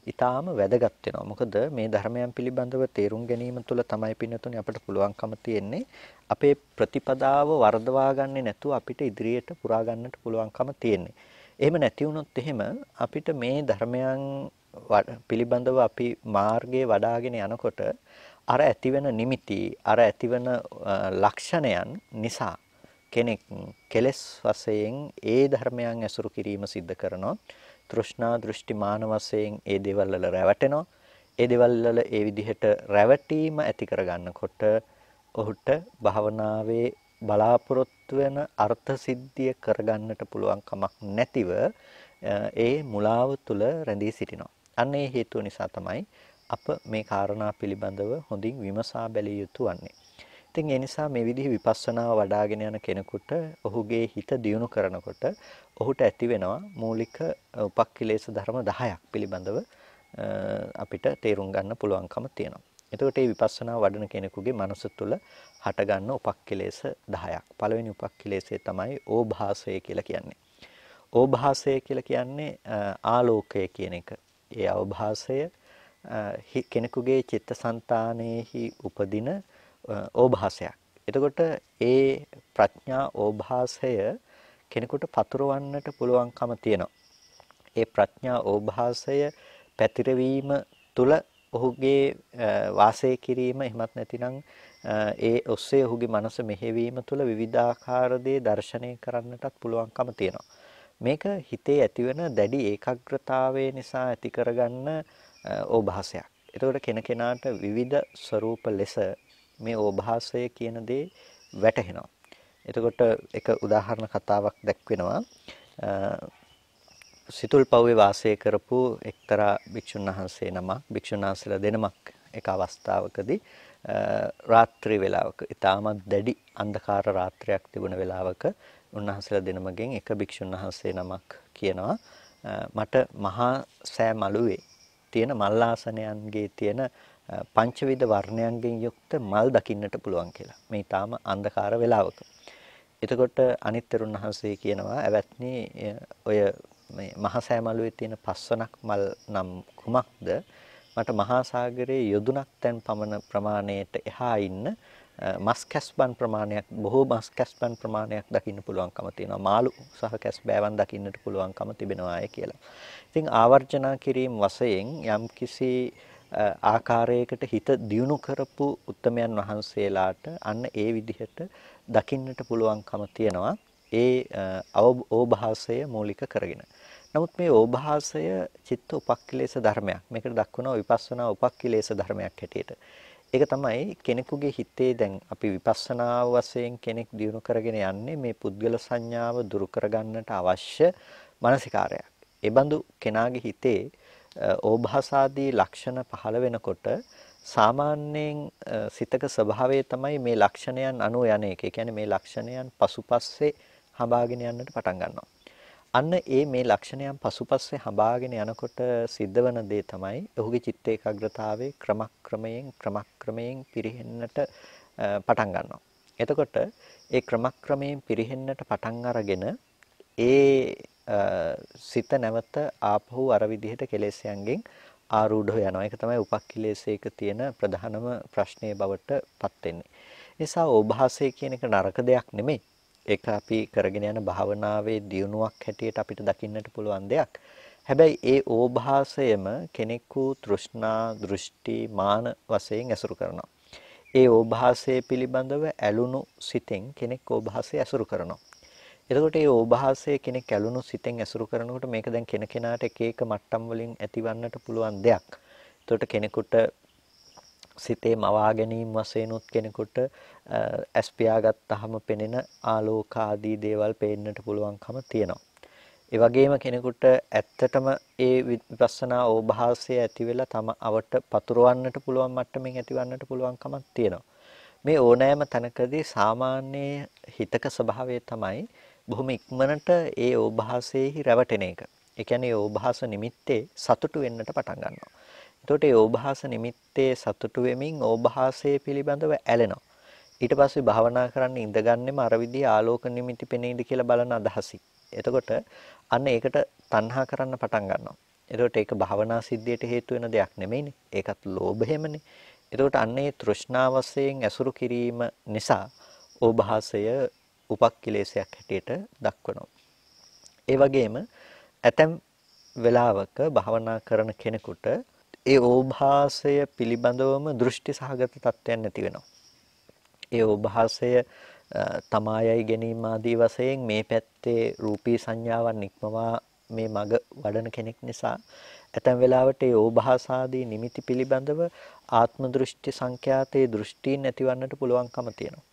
ඊටාම වැදගත් වෙනවා. මොකද මේ ධර්මයන් පිළිබඳව තේරුම් ගැනීම තුළ තමයි පින්නතුනේ අපිට පුළුවන්කම තියෙන්නේ අපේ ප්‍රතිපදාව වර්ධවා ගන්නේ නැතුව අපිට ඉදිරියට පුරා ගන්නට පුළුවන්කම තියෙන්නේ. එහෙම නැති වුණොත් එහෙම අපිට මේ ධර්මයන් පිළිබඳව අපි මාර්ගයේ වඩාගෙන යනකොට අර ඇතිවෙන නිමිති, අර ඇතිවෙන ලක්ෂණයන් නිසා කෙනෙක් කෙලෙස් වශයෙන් ඒ ධර්මයන් ඇසුරු කිරීම සිද්ධ කරනවා. තෘෂ්ණා දෘෂ්ටි මාන වශයෙන් ඒ දේවල් වල රැවටෙනවා. ඒ දේවල් වල ඒ විදිහට රැවටීම ඇති කරගන්නකොට ඔහුට භාවනාවේ බලාපොරොත්තු වෙන අර්ථ සිද්ධිය කරගන්නට පුළුවන් කමක් නැතිව ඒ මුලාව තුල රැඳී සිටිනවා. අන්න ඒ හේතුව නිසා තමයි අප මේ කාරණා පිළිබඳව හොඳින් විමසා බැලිය යුතු වන්නේ. ඉතින් ඒ නිසා මේ විදිහ විපස්සනාව වඩ아가ගෙන යන කෙනෙකුට ඔහුගේ හිත දියුණු කරනකොට ඔහුට ඇති වෙනවා මූලික උපක්ඛිලේශ ධර්ම 10ක් පිළිබඳව අපිට තේරුම් ගන්න පුළුවන්කම තියෙනවා. එතකොට මේ විපස්සනා වඩන කෙනෙකුගේ මනස තුළ හටගන්න උපක්ඛිලේශ 10ක්. පළවෙනි උපක්ඛිලේශය තමයි ඕභාසය කියලා කියන්නේ. ඕභාසය කියලා කියන්නේ ආලෝකය කියන එක. ඒ අවභාසය කෙනෙකුගේ චිත්තසංතානයේහි උපදින ඕභාසයක්. එතකොට ඒ ප්‍රඥා ඕභාසය කෙනෙකුට පතුරවන්නට පුළුවන්කම තියෙනවා. ඒ ප්‍රඥා ඕභාසය පැතිරවීම තුළ ඔහුගේ වාසය කිරීම එහෙමත් නැතිනම් ඒ ඔස්සේ ඔහුගේ මනස මෙහෙවීම තුළ විවිධාකාර දේ දර්ශනය කරන්නටත් පුළුවන්කම තියෙනවා. මේක හිතේ ඇතිවන දැඩි ඒකාග්‍රතාවය නිසා ඇති කරගන්න ඕභාසයක්. එතකොට කෙනකෙනාට විවිධ ස්වરૂප ලෙස මේ ඕභාසය කියන දේ වැටහෙනවා. එතකොට එක උදාහරණ කතාවක් දැක්වෙනවා. සිතුල්පව්වේ වාසය කරපු එක්තරා භික්ෂුන් වහන්සේ නමක්, භික්ෂුන් වහන්සේලා දෙනමක් එක අවස්ථාවකදී රාත්‍රී වේලාවක ඊටමත් දැඩි අන්ධකාර රාත්‍රියක් තිබුණ වෙලාවක උන්වහන්සේලා දෙනමගෙන් එක භික්ෂුන් වහන්සේ නමක් කියනවා මට මහා සෑ මළුවේ තියෙන මල්ලාසනයන්ගේ තියෙන පංචවිධ වර්ණයන්ගෙන් යුක්ත මල් දකින්නට පුළුවන් කියලා. මේ ඊටාම අන්ධකාර වෙලාවක. එතකොට අනිත් තෙරුන් වහන්සේ කියනවා "ඇවැත්නි ඔය මේ මහා සෑ මළුවේ තියෙන පස්වනක් මල් නම් කුමක්ද? මට මහා සාගරයේ යොදුනක් තැන් පමණ ප්‍රමාණයට එහා ඉන්න මස් කැස්බන් ප්‍රමාණයක් බොහෝ මස් කැස්බන් ප්‍රමාණයක් දකින්න පුළුවන්කම තියෙනවා. මාළු සහ කැස්බෑවන් දකින්නට පුළුවන්කම තිබෙනවාය කියලා. ඉතින් ආවර්ජනා කිරීම වශයෙන් යම්කිසි ආකාරයකට හිත දියුණු කරපු උත්තමයන් වහන්සේලාට අන්න ඒ විදිහට දකින්නට පුළුවන්කම තියෙනවා. ඒ ඕභාසය මූලික කරගෙන. නමුත් මේ ඕභාසය චිත්ත උපක්ඛිලේශ ධර්මයක්. මේකට දක්වනවා විපස්සනා උපක්ඛිලේශ ධර්මයක් හැටියට. ඒක තමයි කෙනෙකුගේ හිතේ දැන් අපි විපස්සනා වශයෙන් කෙනෙක් දියුණු කරගෙන යන්නේ මේ පුද්ගල සංඥාව දුරු කරගන්නට අවශ්‍ය මානසිකාරයක්. ඒ බඳු කෙනාගේ හිතේ ඕභාසාදී ලක්ෂණ පහළ වෙනකොට සාමාන්‍යයෙන් සිතක ස්වභාවය තමයි මේ ලක්ෂණයන් අනුව යන එක. ඒ කියන්නේ මේ ලක්ෂණයන් පසුපස්සේ හඹාගෙන යන්නට පටන් ගන්නවා. අන්න මේ ලක්ෂණයන් පසුපස්සේ හඹාගෙන යනකොට සිද්ධවන දේ තමයි ඔහුගේ චිත්ත ඒකාග්‍රතාවයේ ක්‍රමක්‍රමයෙන් පිරෙහෙන්නට පටන් ගන්නවා. එතකොට ඒ ක්‍රමක්‍රමයෙන් පිරෙහෙන්නට පටන් අරගෙන ඒ සිත නැවත ආපහු අර විදිහට කෙලෙස්යන්ගෙන් ආරූඪව යනවා. ඒක තමයි උපක්ඛිලේශයක තියෙන ප්‍රධානම ප්‍රශ්නය බවට පත් වෙන්නේ. ඒ නිසා ඕභාසය කියන එක නරක දෙයක් නෙමෙයි. ඒක අපි කරගෙන යන භාවනාවේ දියුණුවක් හැටියට අපිට දකින්නට පුළුවන් දෙයක්. හැබැයි ඒ ඕභාසයම කෙනෙකු තෘෂ්ණා, දෘෂ්ටි, මාන වශයෙන් ඇසුරු කරනවා. ඒ ඕභාසය පිළිබඳව ඇලුණු සිතෙන් කෙනෙක් ඕභාසය ඇසුරු කරනවා. එතකොට මේ ඕභාසය කෙනෙක් ඇලුණු සිතෙන් ඇසුරු කරනකොට මේක දැන් කෙනකෙනාට එක එක මට්ටම් වලින් ඇතිවන්නට පුළුවන් දෙයක්. එතකොට කෙනෙකුට සිතේ මවා ගැනීම වශයෙන් උත් කෙනෙකුට ඇස් පියාගත්තාම පෙනෙන ආලෝක ආදී දේවල් පේන්නට පුළුවන්කම තියෙනවා. ඒ වගේම කෙනෙකුට ඇත්තටම ඒ විපස්සනා ඕභාසය ඇති වෙලා තම අවට පතුරවන්නට පුළුවන් මට්ටමින් ඇතිවන්නට පුළුවන්කමක් තියෙනවා. මේ ඕනෑම තැනකදී සාමාන්‍ය හිතක ස්වභාවය තමයි බොහොම ඉක්මනට ඒ ඕභාසයේහි රැවටෙන එක. ඒ කියන්නේ ඕභාස නිමිත්තේ සතුටු වෙන්නට පටන් ගන්නවා. එතකොට ඒ ඕභාස නිමිත්තේ සතුටු වෙමින් ඕභාසය පිළිබඳව ඇලෙනවා. ඊට පස්සේ භාවනා කරන්න ඉඳගන්නෙම අර විදිහේ ආලෝක නිමිති පෙනීද කියලා බලන අදහසින්. එතකොට අන්න ඒකට තණ්හා කරන්න පටන් ගන්නවා. එතකොට ඒක භාවනා සිද්ධියට හේතු වෙන දෙයක් නෙමෙයිනේ. ඒකත් ලෝභයමනේ. එතකොට අන්න ඒ තෘෂ්ණාවසයෙන් ඇසුරු කිරීම නිසා ඕභාසය උපක්ඛිලේශයක් හැටියට දක්වනවා. ඒ වගේම ඇතැම් වෙලාවක භාවනා කරන කෙනෙකුට ඒ ඕභාසය පිළිබඳවම දෘෂ්ටි සහගත තත්ත්වයන් නැති වෙනවා. ඒ ඕභාසය තමායයි ගැනීම ආදී වශයෙන් මේ පැත්තේ රූපී සංඥාවන් ඉක්මවා මේ මග වඩන කෙනෙක් නිසා ඇතැම් වෙලාවට ඒ ඕභාසාදී නිමිති පිළිබඳව ආත්ම දෘෂ්ටි සංඛ්‍යාතේ දෘෂ්ටීන් ඇතිවන්නට පුළුවන්කම තියෙනවා.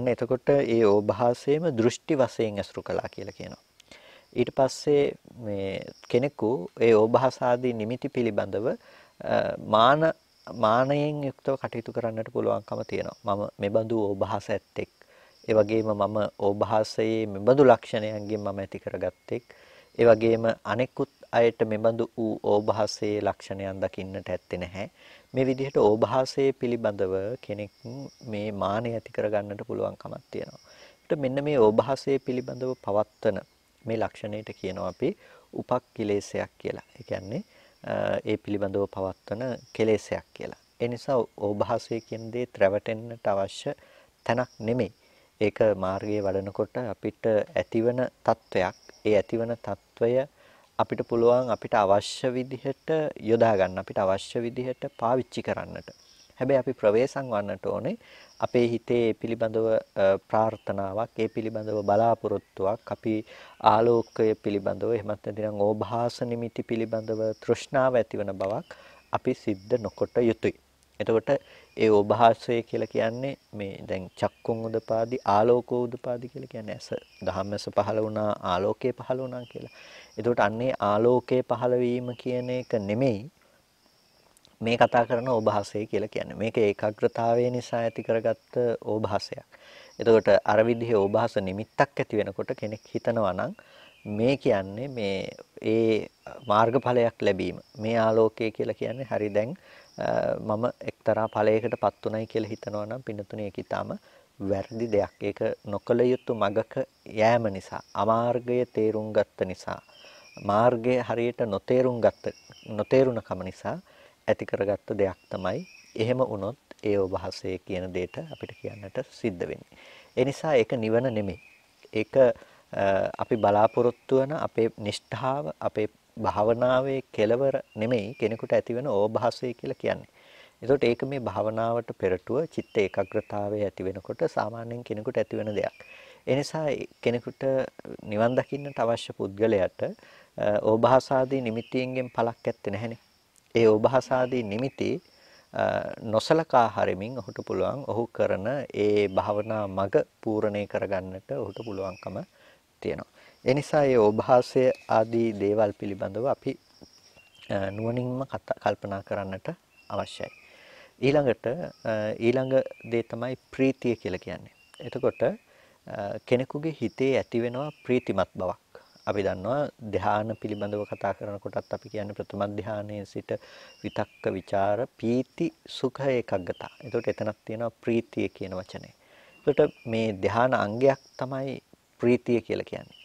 එතකොට ඒ ඕභාසයේම දෘෂ්ටි වශයෙන් ඇසුරු කළා කියලා කියනවා. ඊට පස්සේ මේ කෙනෙකු ඒ ඕභාසාදී නිමිති පිළිබඳව මානයෙන් යුක්තව කටයුතු කරන්නට පුළුවන්කම තියෙනවා. මම මෙබඳු ඕභාස ඇත්තෙක්. ඒ වගේම මම ඕභාසයේ මෙබඳු ලක්ෂණයන්ගෙන් මම ඇති කරගත්තෙක්. ඒ වගේම අනෙකුත් අයට මෙබඳු වූ ඕභාසයේ ලක්ෂණයන් දකින්නට ඇත්තේ නැහැ. මේ විදිහට ඕභාසයේ පිළිබඳව කෙනෙක් මේ මානය ඇති කරගන්නට පුළුවන්කමක් තියෙනවා. ඒත් මෙන්න මේ ඕභාසයේ පිළිබඳව පවත්වන මේ ලක්ෂණයට කියනවා අපි උපක්ඛිලේශයක් කියලා. ඒ කියන්නේ ඒ පිළිබඳව පවත්වන කෙලෙසයක් කියලා. ඒ නිසා ඕභාසය කියන දේ රැවටෙන්නට අවශ්‍ය තැනක් නෙමෙයි. ඒක මාර්ගයේ වඩනකොට අපිට ඇතිවන තත්වයක්. ඒ ඇතිවන තත්වය අපිට පුළුවන් අපිට අවශ්‍ය විදිහට යොදා ගන්න, අපිට අවශ්‍ය විදිහට පාවිච්චි කරන්නට. හැබැයි අපි ප්‍රවේශම් වන්නට ඕනේ අපේ හිතේ පිළිබඳව ප්‍රාර්ථනාවක්, ඒ පිළිබඳව බලාපොරොත්තුවක්, අපි ආලෝකය පිළිබඳව එහෙමත් නැතිනම් ඕභාස නිමිති පිළිබඳව තෘෂ්ණාව ඇතිවන බවක් අපි සිද්ධ නොකොට යුතුයි. එතකොට ඒ ඕභාසය කියලා කියන්නේ මේ දැන් චක්කුන් උදපාදි ආලෝකෝ උදපාදි කියලා කියන්නේ ඇස දහම්මස පහළ වුණා ආලෝකේ පහළ වුණා කියලා. එතකොට අන්නේ ආලෝකයේ පහළ වීම කියන එක නෙමෙයි මේ කතා කරන ඕභාසය කියලා කියන්නේ. මේක ඒකාග්‍රතාවය නිසා ඇති කරගත්ත ඕභාසයක්. එතකොට අර විදිහේ ඕභාස නිමිත්තක් ඇති වෙනකොට කෙනෙක් හිතනවා නම් මේ කියන්නේ මේ ඒ මාර්ගඵලයක් ලැබීම. මේ ආලෝකය කියලා කියන්නේ හරි දැන් මම එක්තරා ඵලයකටපත් උනායි කියලා හිතනවා නම් පින්නතුනේ ඒක ඊටාම වැරදි දෙයක්. ඒක නොකල යුතු මගක යෑම නිසා, අමාර්ගය තේරුම් ගත්ත නිසා, මාර්ගය හරියට නොතේරුණකම නිසා ඇති කරගත්ත දෙයක් තමයි. එහෙම වුණොත් ඒ ඔබහසේ කියන දෙයට අපිට කියන්නට සිද්ධ වෙන්නේ. ඒ නිසා ඒක නිවන නෙමෙයි. ඒක අපි බලාපොරොත්තු වෙන අපේ නිෂ්ඨාව, අපේ භාවනාවේ කෙලවර නෙමෙයි කෙනෙකුට ඇතිවන ඕභාසය කියලා කියන්නේ. ඒකට ඒක මේ භාවනාවට පෙරටුව චිත්ත ඒකාග්‍රතාවය ඇති වෙනකොට සාමාන්‍යයෙන් කෙනෙකුට ඇතිවන දෙයක්. ඒ නිසා කෙනෙකුට නිවන් දකින්නට අවශ්‍ය පුද්ගලයාට ඕභාසාදී නිමිතියෙන් පළක් ඇත්තේ නැහැනේ. ඒ ඕභාසාදී නිමිති නොසලකා හරිමින් ඔහුට පුළුවන් ඔහු කරන ඒ භාවනා මග පූර්ණේ කරගන්නට ඔහුට පුළුවන්කම තියෙනවා. ඒ නිසා මේ ඕභාසය ආදී දේවල් පිළිබඳව අපි නුවණින්ම කල්පනා කරන්නට අවශ්‍යයි. ඊළඟ දේ තමයි ප්‍රීතිය කියලා කියන්නේ. එතකොට කෙනෙකුගේ හිතේ ඇති වෙනවා ප්‍රීතිමත් බවක්. අපි දන්නවා ධ්‍යාන පිළිබඳව කතා කරනකොටත් අපි කියන්නේ ප්‍රථම ධ්‍යානයේ සිට විතක්ක ਵਿਚාර පීති සුඛ ඒකග්ගතා. එතකොට එතනක් තියෙනවා ප්‍රීතිය කියන වචනේ. එතකොට මේ ධ්‍යාන අංගයක් තමයි ප්‍රීතිය කියලා කියන්නේ.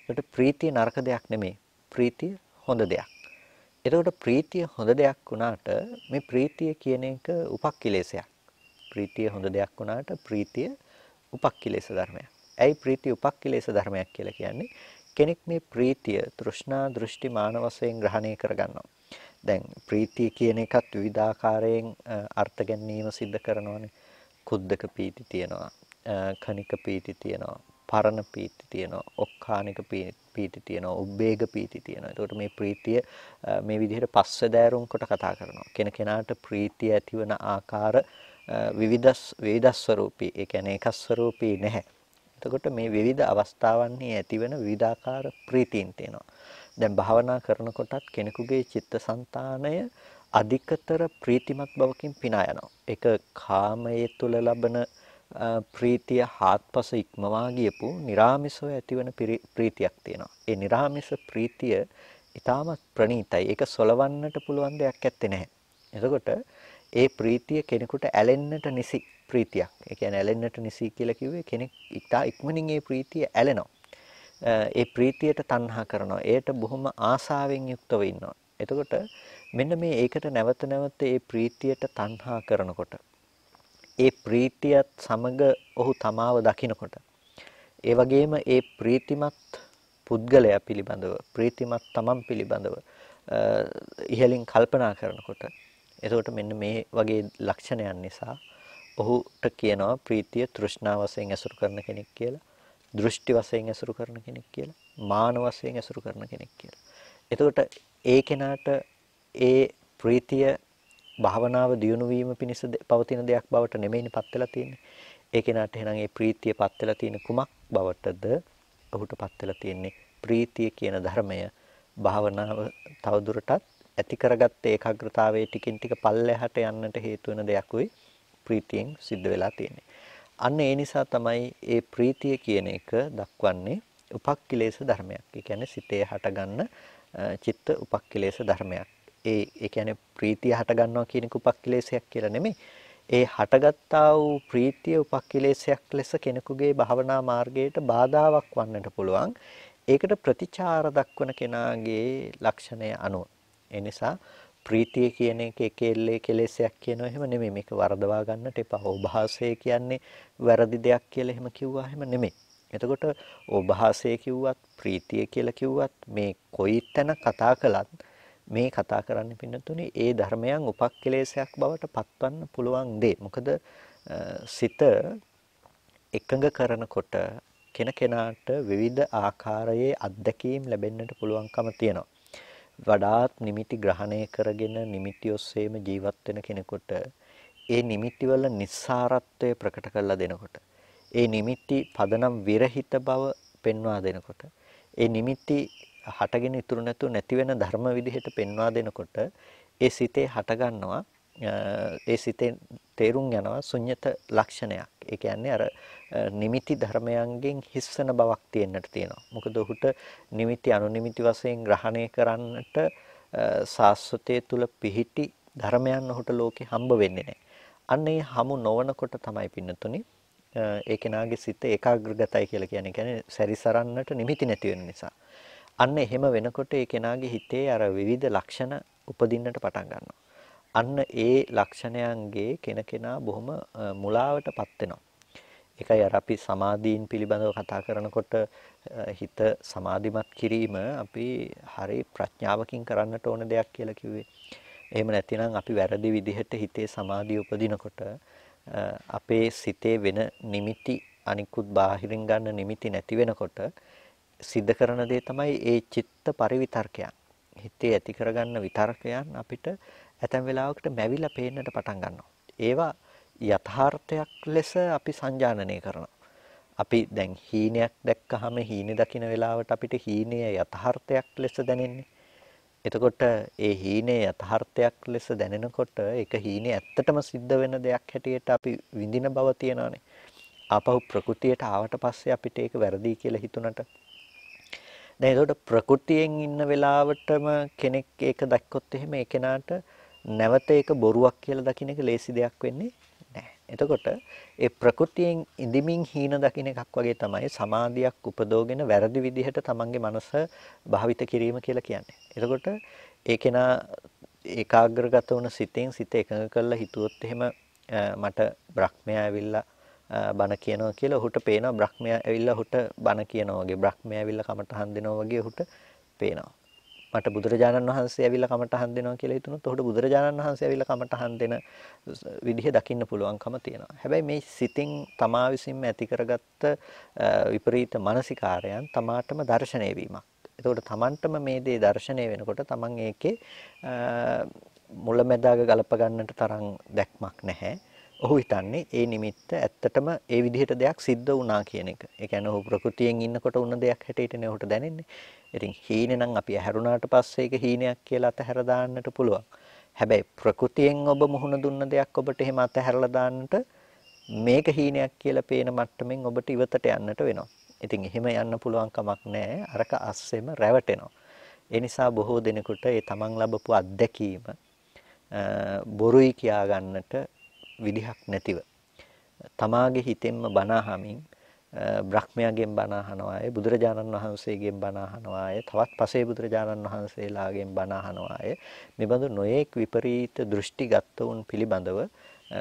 එතකොට ප්‍රීතිය නරක දෙයක් නෙමෙයි. ප්‍රීතිය හොඳ දෙයක්. එතකොට ප්‍රීතිය හොඳ දෙයක් වුණාට මේ ප්‍රීතිය කියන එක උපක්ඛිලේශයක්. ප්‍රීතිය හොඳ දෙයක් වුණාට ප්‍රීතිය උපක්ඛිලේශ ධර්මයක්. ඇයි ප්‍රීතිය උපක්ඛිලේශ ධර්මයක් කියලා කියන්නේ? කෙනෙක් මේ ප්‍රීතිය තෘෂ්ණා දෘෂ්ටි මාන වශයෙන් ග්‍රහණය කරගන්නවා. දැන් ප්‍රීතිය කියන එකත් විවිධාකාරයෙන් අර්ථ ගැනීම සිද්ධ කරනවානේ. කුද්දක ප්‍රීති තියෙනවා, කනික ප්‍රීති තියෙනවා, පරණ පීති තියෙනවා, ඔක්කානික පීති තියෙනවා, උබ්බේග පීති තියෙනවා. එතකොට මේ ප්‍රීතිය මේ විදිහට පස්සදෑරුම් කොට කතා කරනවා. කෙනාට ප්‍රීතිය ඇතිවන ආකාර විවිධ ස්වරූපී. ඒ කියන්නේ එක ස්වරූපී නැහැ. එතකොට මේ විවිධ අවස්ථාවන්හි ඇතිවන විවිධාකාර ප්‍රීතීන් තියෙනවා. දැන් භාවනා කරනකොටත් කෙනෙකුගේ චිත්තසංතානය අධිකතර ප්‍රීතිමත් බවකින් පිනා යනවා. ඒක කාමයේ තුල ලබන ප්‍රීතිය හාත්පස ඉක්මවා ගියපු निराமிසව ඇතිවන ප්‍රීතියක් තියෙනවා. ඒ निराமிස ප්‍රීතිය ඊටමත් ප්‍රණීතයි. ඒක සොලවන්නට පුළුවන් දෙයක් ඇත්තේ නැහැ. එතකොට ඒ ප්‍රීතිය කෙනෙකුට ඇලෙන්නට නිසි ප්‍රීතියක්. ඒ කියන්නේ ඇලෙන්නට නිසි කියලා කිව්වේ කෙනෙක් ඉක්මනින් ඒ ප්‍රීතිය ඇලෙනවා. ඒ ප්‍රීතියට තණ්හා කරනවා. ඒට බොහොම ආසාවෙන් යුක්තව ඉන්නවා. එතකොට මෙන්න මේ ඒකට නැවත නැවත ඒ ප්‍රීතියට තණ්හා කරනකොට ඒ ප්‍රීතියත් සමග ඔහු තමාව දකිනකොට ඒ වගේම ඒ ප්‍රීතිමත් පුද්ගලයා පිළිබඳව ප්‍රීතිමත් තමන් පිළිබඳව ඉහලින් කල්පනා කරනකොට එතකොට මෙන්න මේ වගේ ලක්ෂණයන් නිසා ඔහුට කියනවා ප්‍රීතිය තෘෂ්ණාව වශයෙන් ඇසුරු කරන කෙනෙක් කියලා, දෘෂ්ටි වශයෙන් ඇසුරු කරන කෙනෙක් කියලා, මාන වශයෙන් ඇසුරු කරන කෙනෙක් කියලා. එතකොට ඒ කෙනාට ඒ ප්‍රීතිය භාවනාව දියුණු වීම පිණිස පවතින දෙයක් බවට නෙමෙයිනේ පත් වෙලා තියෙන්නේ. ඒ කෙනාට එහෙනම් ඒ ප්‍රීතිය පත් වෙලා තියෙන කුමක් බවටද? ඔහුට පත් වෙලා තියෙන්නේ ප්‍රීතිය කියන ධර්මය භාවනාව තවදුරටත් ඇති කරගත්ත ඒකාග්‍රතාවයේ ටිකින් ටික පල්ලෙහාට යන්නට හේතු වෙන දෙයක්ුයි ප්‍රීතියෙන් සිද්ධ වෙලා තියෙන්නේ. අන්න ඒ නිසා තමයි ඒ ප්‍රීතිය කියන එක දක්වන්නේ උපක්ඛිලේශ ධර්මයක්. ඒ කියන්නේ සිතේ හටගන්න චිත්ත උපක්ඛිලේශ ධර්මයක්. ඒ කියන්නේ ප්‍රීතිය හට ගන්නවා කියන එක උපක්ඛිලේශයක් කියලා නෙමෙයි. ඒ හටගත්තා වූ ප්‍රීතිය උපක්ඛිලේශයක් ලෙස කෙනෙකුගේ භාවනා මාර්ගයට බාධාවක් වන්නට පුළුවන්. ඒකට ප්‍රතිචාර දක්වන කෙනාගේ ලක්ෂණය අනුව. ඒ නිසා ප්‍රීතිය කියන එක එකෙල්ලේ කෙලෙසයක් කියනවා එහෙම නෙමෙයි. මේක වරදවා ගන්නට එපා. ඕභාසය කියන්නේ වැරදි දෙයක් කියලා එහෙම කිව්වා එහෙම නෙමෙයි. එතකොට ඕභාසය කිව්වත් ප්‍රීතිය කියලා කිව්වත් මේ කොයි තැන කතා කළත් මේ කතා කරන්න පින්නතුනේ ඒ ධර්මයන් උපක්ඛිලේශයක් බවට පත්වන්න පුළුවන් දේ. මොකද සිත එකඟ කරනකොට කෙනාට විවිධ ආකාරයේ අත්දැකීම් ලැබෙන්නට පුළුවන්කම තියෙනවා. වඩාත් නිමිති ග්‍රහණය කරගෙන නිමිති ඔස්සේම ජීවත් වෙන කෙනෙකුට ඒ නිමිතිවල නිස්සාරත්වය ප්‍රකට කරලා දෙනකොට ඒ නිමිති පදනම් විරහිත බව පෙන්වා දෙනකොට ඒ නිමිති හටගෙන ඉතුරු නැතු නැති වෙන ධර්ම විදිහට පෙන්වා දෙනකොට ඒ සිතේ හටගන්නවා ඒ සිතේ තේරුම් යනවා ශුන්්‍යත ලක්ෂණයක්. ඒ කියන්නේ අර නිමිති ධර්මයන්ගෙන් හිස්සන බවක් තියෙන්නට තියෙනවා. මොකද ඔහුට නිමිති අනුනිමිති වශයෙන් ග්‍රහණය කරන්නට සාස්වතයේ තුල පිහිටි ධර්මයන් ඔහුට ලෝකේ හම්බ වෙන්නේ නැහැ. අන්න ඒ හමු නොවනකොට තමයි පින්නතුනි ඒ කෙනාගේ සිත ඒකාග්‍රගතයි කියලා කියන්නේ සැරිසරන්නට නිමිති නැති වෙන නිසා. අන්න එහෙම වෙනකොට ඒ කෙනාගේ හිතේ අර විවිධ ලක්ෂණ උපදින්නට පටන් ගන්නවා. අන්න ඒ ලක්ෂණයන්ගේ කෙනා බොහොම මුලාවටපත් වෙනවා. ඒකයි අර අපි සමාධීන් පිළිබඳව කතා කරනකොට හිත සමාධිමත් කිරීම අපි හරි ප්‍රඥාවකින් කරන්නට ඕන දෙයක් කියලා කිව්වේ. එහෙම නැතිනම් අපි වැරදි විදිහට හිතේ සමාධිය උපදිනකොට අපේ සිතේ වෙන නිමිති අනිකුත් බාහිරින් ගන්න නිමිති නැති වෙනකොට සිද්ධ කරන දේ තමයි ඒ චිත්ත පරිවිතර්කයන්. හිතේ ඇති කරගන්න විතර්කයන් අපිට ඇතැම් වෙලාවකට මැවිලා පේන්නට පටන් ගන්නවා. ඒවා යථාර්ථයක් ලෙස අපි සංජානනය කරනවා. අපි දැන් හීනයක් දැක්කහම හීනේ දකින වෙලාවට අපිට හීනය යථාර්ථයක් ලෙස දැනෙන්නේ. එතකොට ඒ හීනේ යථාර්ථයක් ලෙස දැනෙනකොට ඒක හීනේ ඇත්තටම සිද්ධ වෙන දෙයක් හැටියට අපි විඳින බව තියනවානේ. ආපහු ප්‍රകൃතියට ආවට පස්සේ අපිට ඒක වැරදි කියලා හිතුණට දැන් ඒකට ප්‍රകൃතියෙන් ඉන්න වෙලාවටම කෙනෙක් ඒක දැක්කොත් එහෙම ඒ කෙනාට නැවත ඒක බොරුවක් කියලා දකින්න එක ලේසි දෙයක් වෙන්නේ නැහැ. එතකොට ඒ ප්‍රകൃතියෙන් ඉඳිමින් හීන දකින්න එකක් වගේ තමයි සමාධියක් උපදෝගෙන වැරදි විදිහට තමන්ගේ මනස භාවිත කිරීම කියලා කියන්නේ. එතකොට ඒ කෙනා ඒකාග්‍රගත වුණ සිතෙන් සිත එකඟ කරලා හිතුවොත් එහෙම මට බ්‍රහ්මයා ඇවිල්ලා බණ කියනවා කියලා ඔහුට පේනවා බ්‍රහ්මයා ඇවිල්ලා ඔහුට බණ කියනවා වගේ බ්‍රහ්මයා ඇවිල්ලා කමටහන් දෙනවා වගේ ඔහුට පේනවා. මට බුදුරජාණන් වහන්සේ ඇවිල්ලා කමටහන් දෙනවා කියලා හිතුනොත් ඔහුට බුදුරජාණන් වහන්සේ ඇවිල්ලා කමටහන් දෙන විදිහ දකින්න පුළුවන්කම තියෙනවා. හැබැයි මේ සිතින් තමා විසින්ම ඇති කරගත්ත විපරීත මානසිකාරයන් තමාටම දැర్శණය වීමක්. එතකොට තමන්ටම මේ දේ දැర్శණය වෙනකොට තමන් ඒකේ මුලැමැදාග ගලප ගන්නට තරම් දැක්මක් නැහැ. ඔහු හිතන්නේ ඒ නිමිත්ත ඇත්තටම ඒ විදිහට දෙයක් සිද්ධ වුණා කියන එක. ඒ කියන්නේ ඔහු ප්‍රകൃතියෙන් ඉන්නකොට වුණ දෙයක් හැටියටනේ ඔහුට දැනෙන්නේ. ඉතින් හීනේ නම් අපි ඇහැරුණාට පස්සේ ඒක හීනයක් කියලා අතහැර දාන්නට පුළුවන්. හැබැයි ප්‍රകൃතියෙන් ඔබ මුහුණ දුන්න දෙයක් ඔබට එහෙම අතහැරලා දාන්නට මේක හීනයක් කියලා පේන මට්ටමින් ඔබට ඉවතට යන්නට වෙනවා. ඉතින් එහෙම යන්න පුළුවන් කමක් නැහැ. අරක අස්සෙම රැවටෙනවා. ඒ නිසා බොහෝ දෙනෙකුට ඒ තමන් ලැබපු අත්දැකීම බොරුයි කියා ගන්නට විදිහක් නැතිව තමාගේ හිතෙන්ම බණ අහමින් බ්‍රහ්මයාගෙන් බණ අහනවා අය, බුදුරජාණන් වහන්සේගෙන් බණ අහනවා අය, තවත් පසේ බුදුරජාණන් වහන්සේලාගෙන් බණ අහනවා අය. මෙබඳු නොයෙක් විපරීත දෘෂ්ටිගත වුන් පිළිබඳව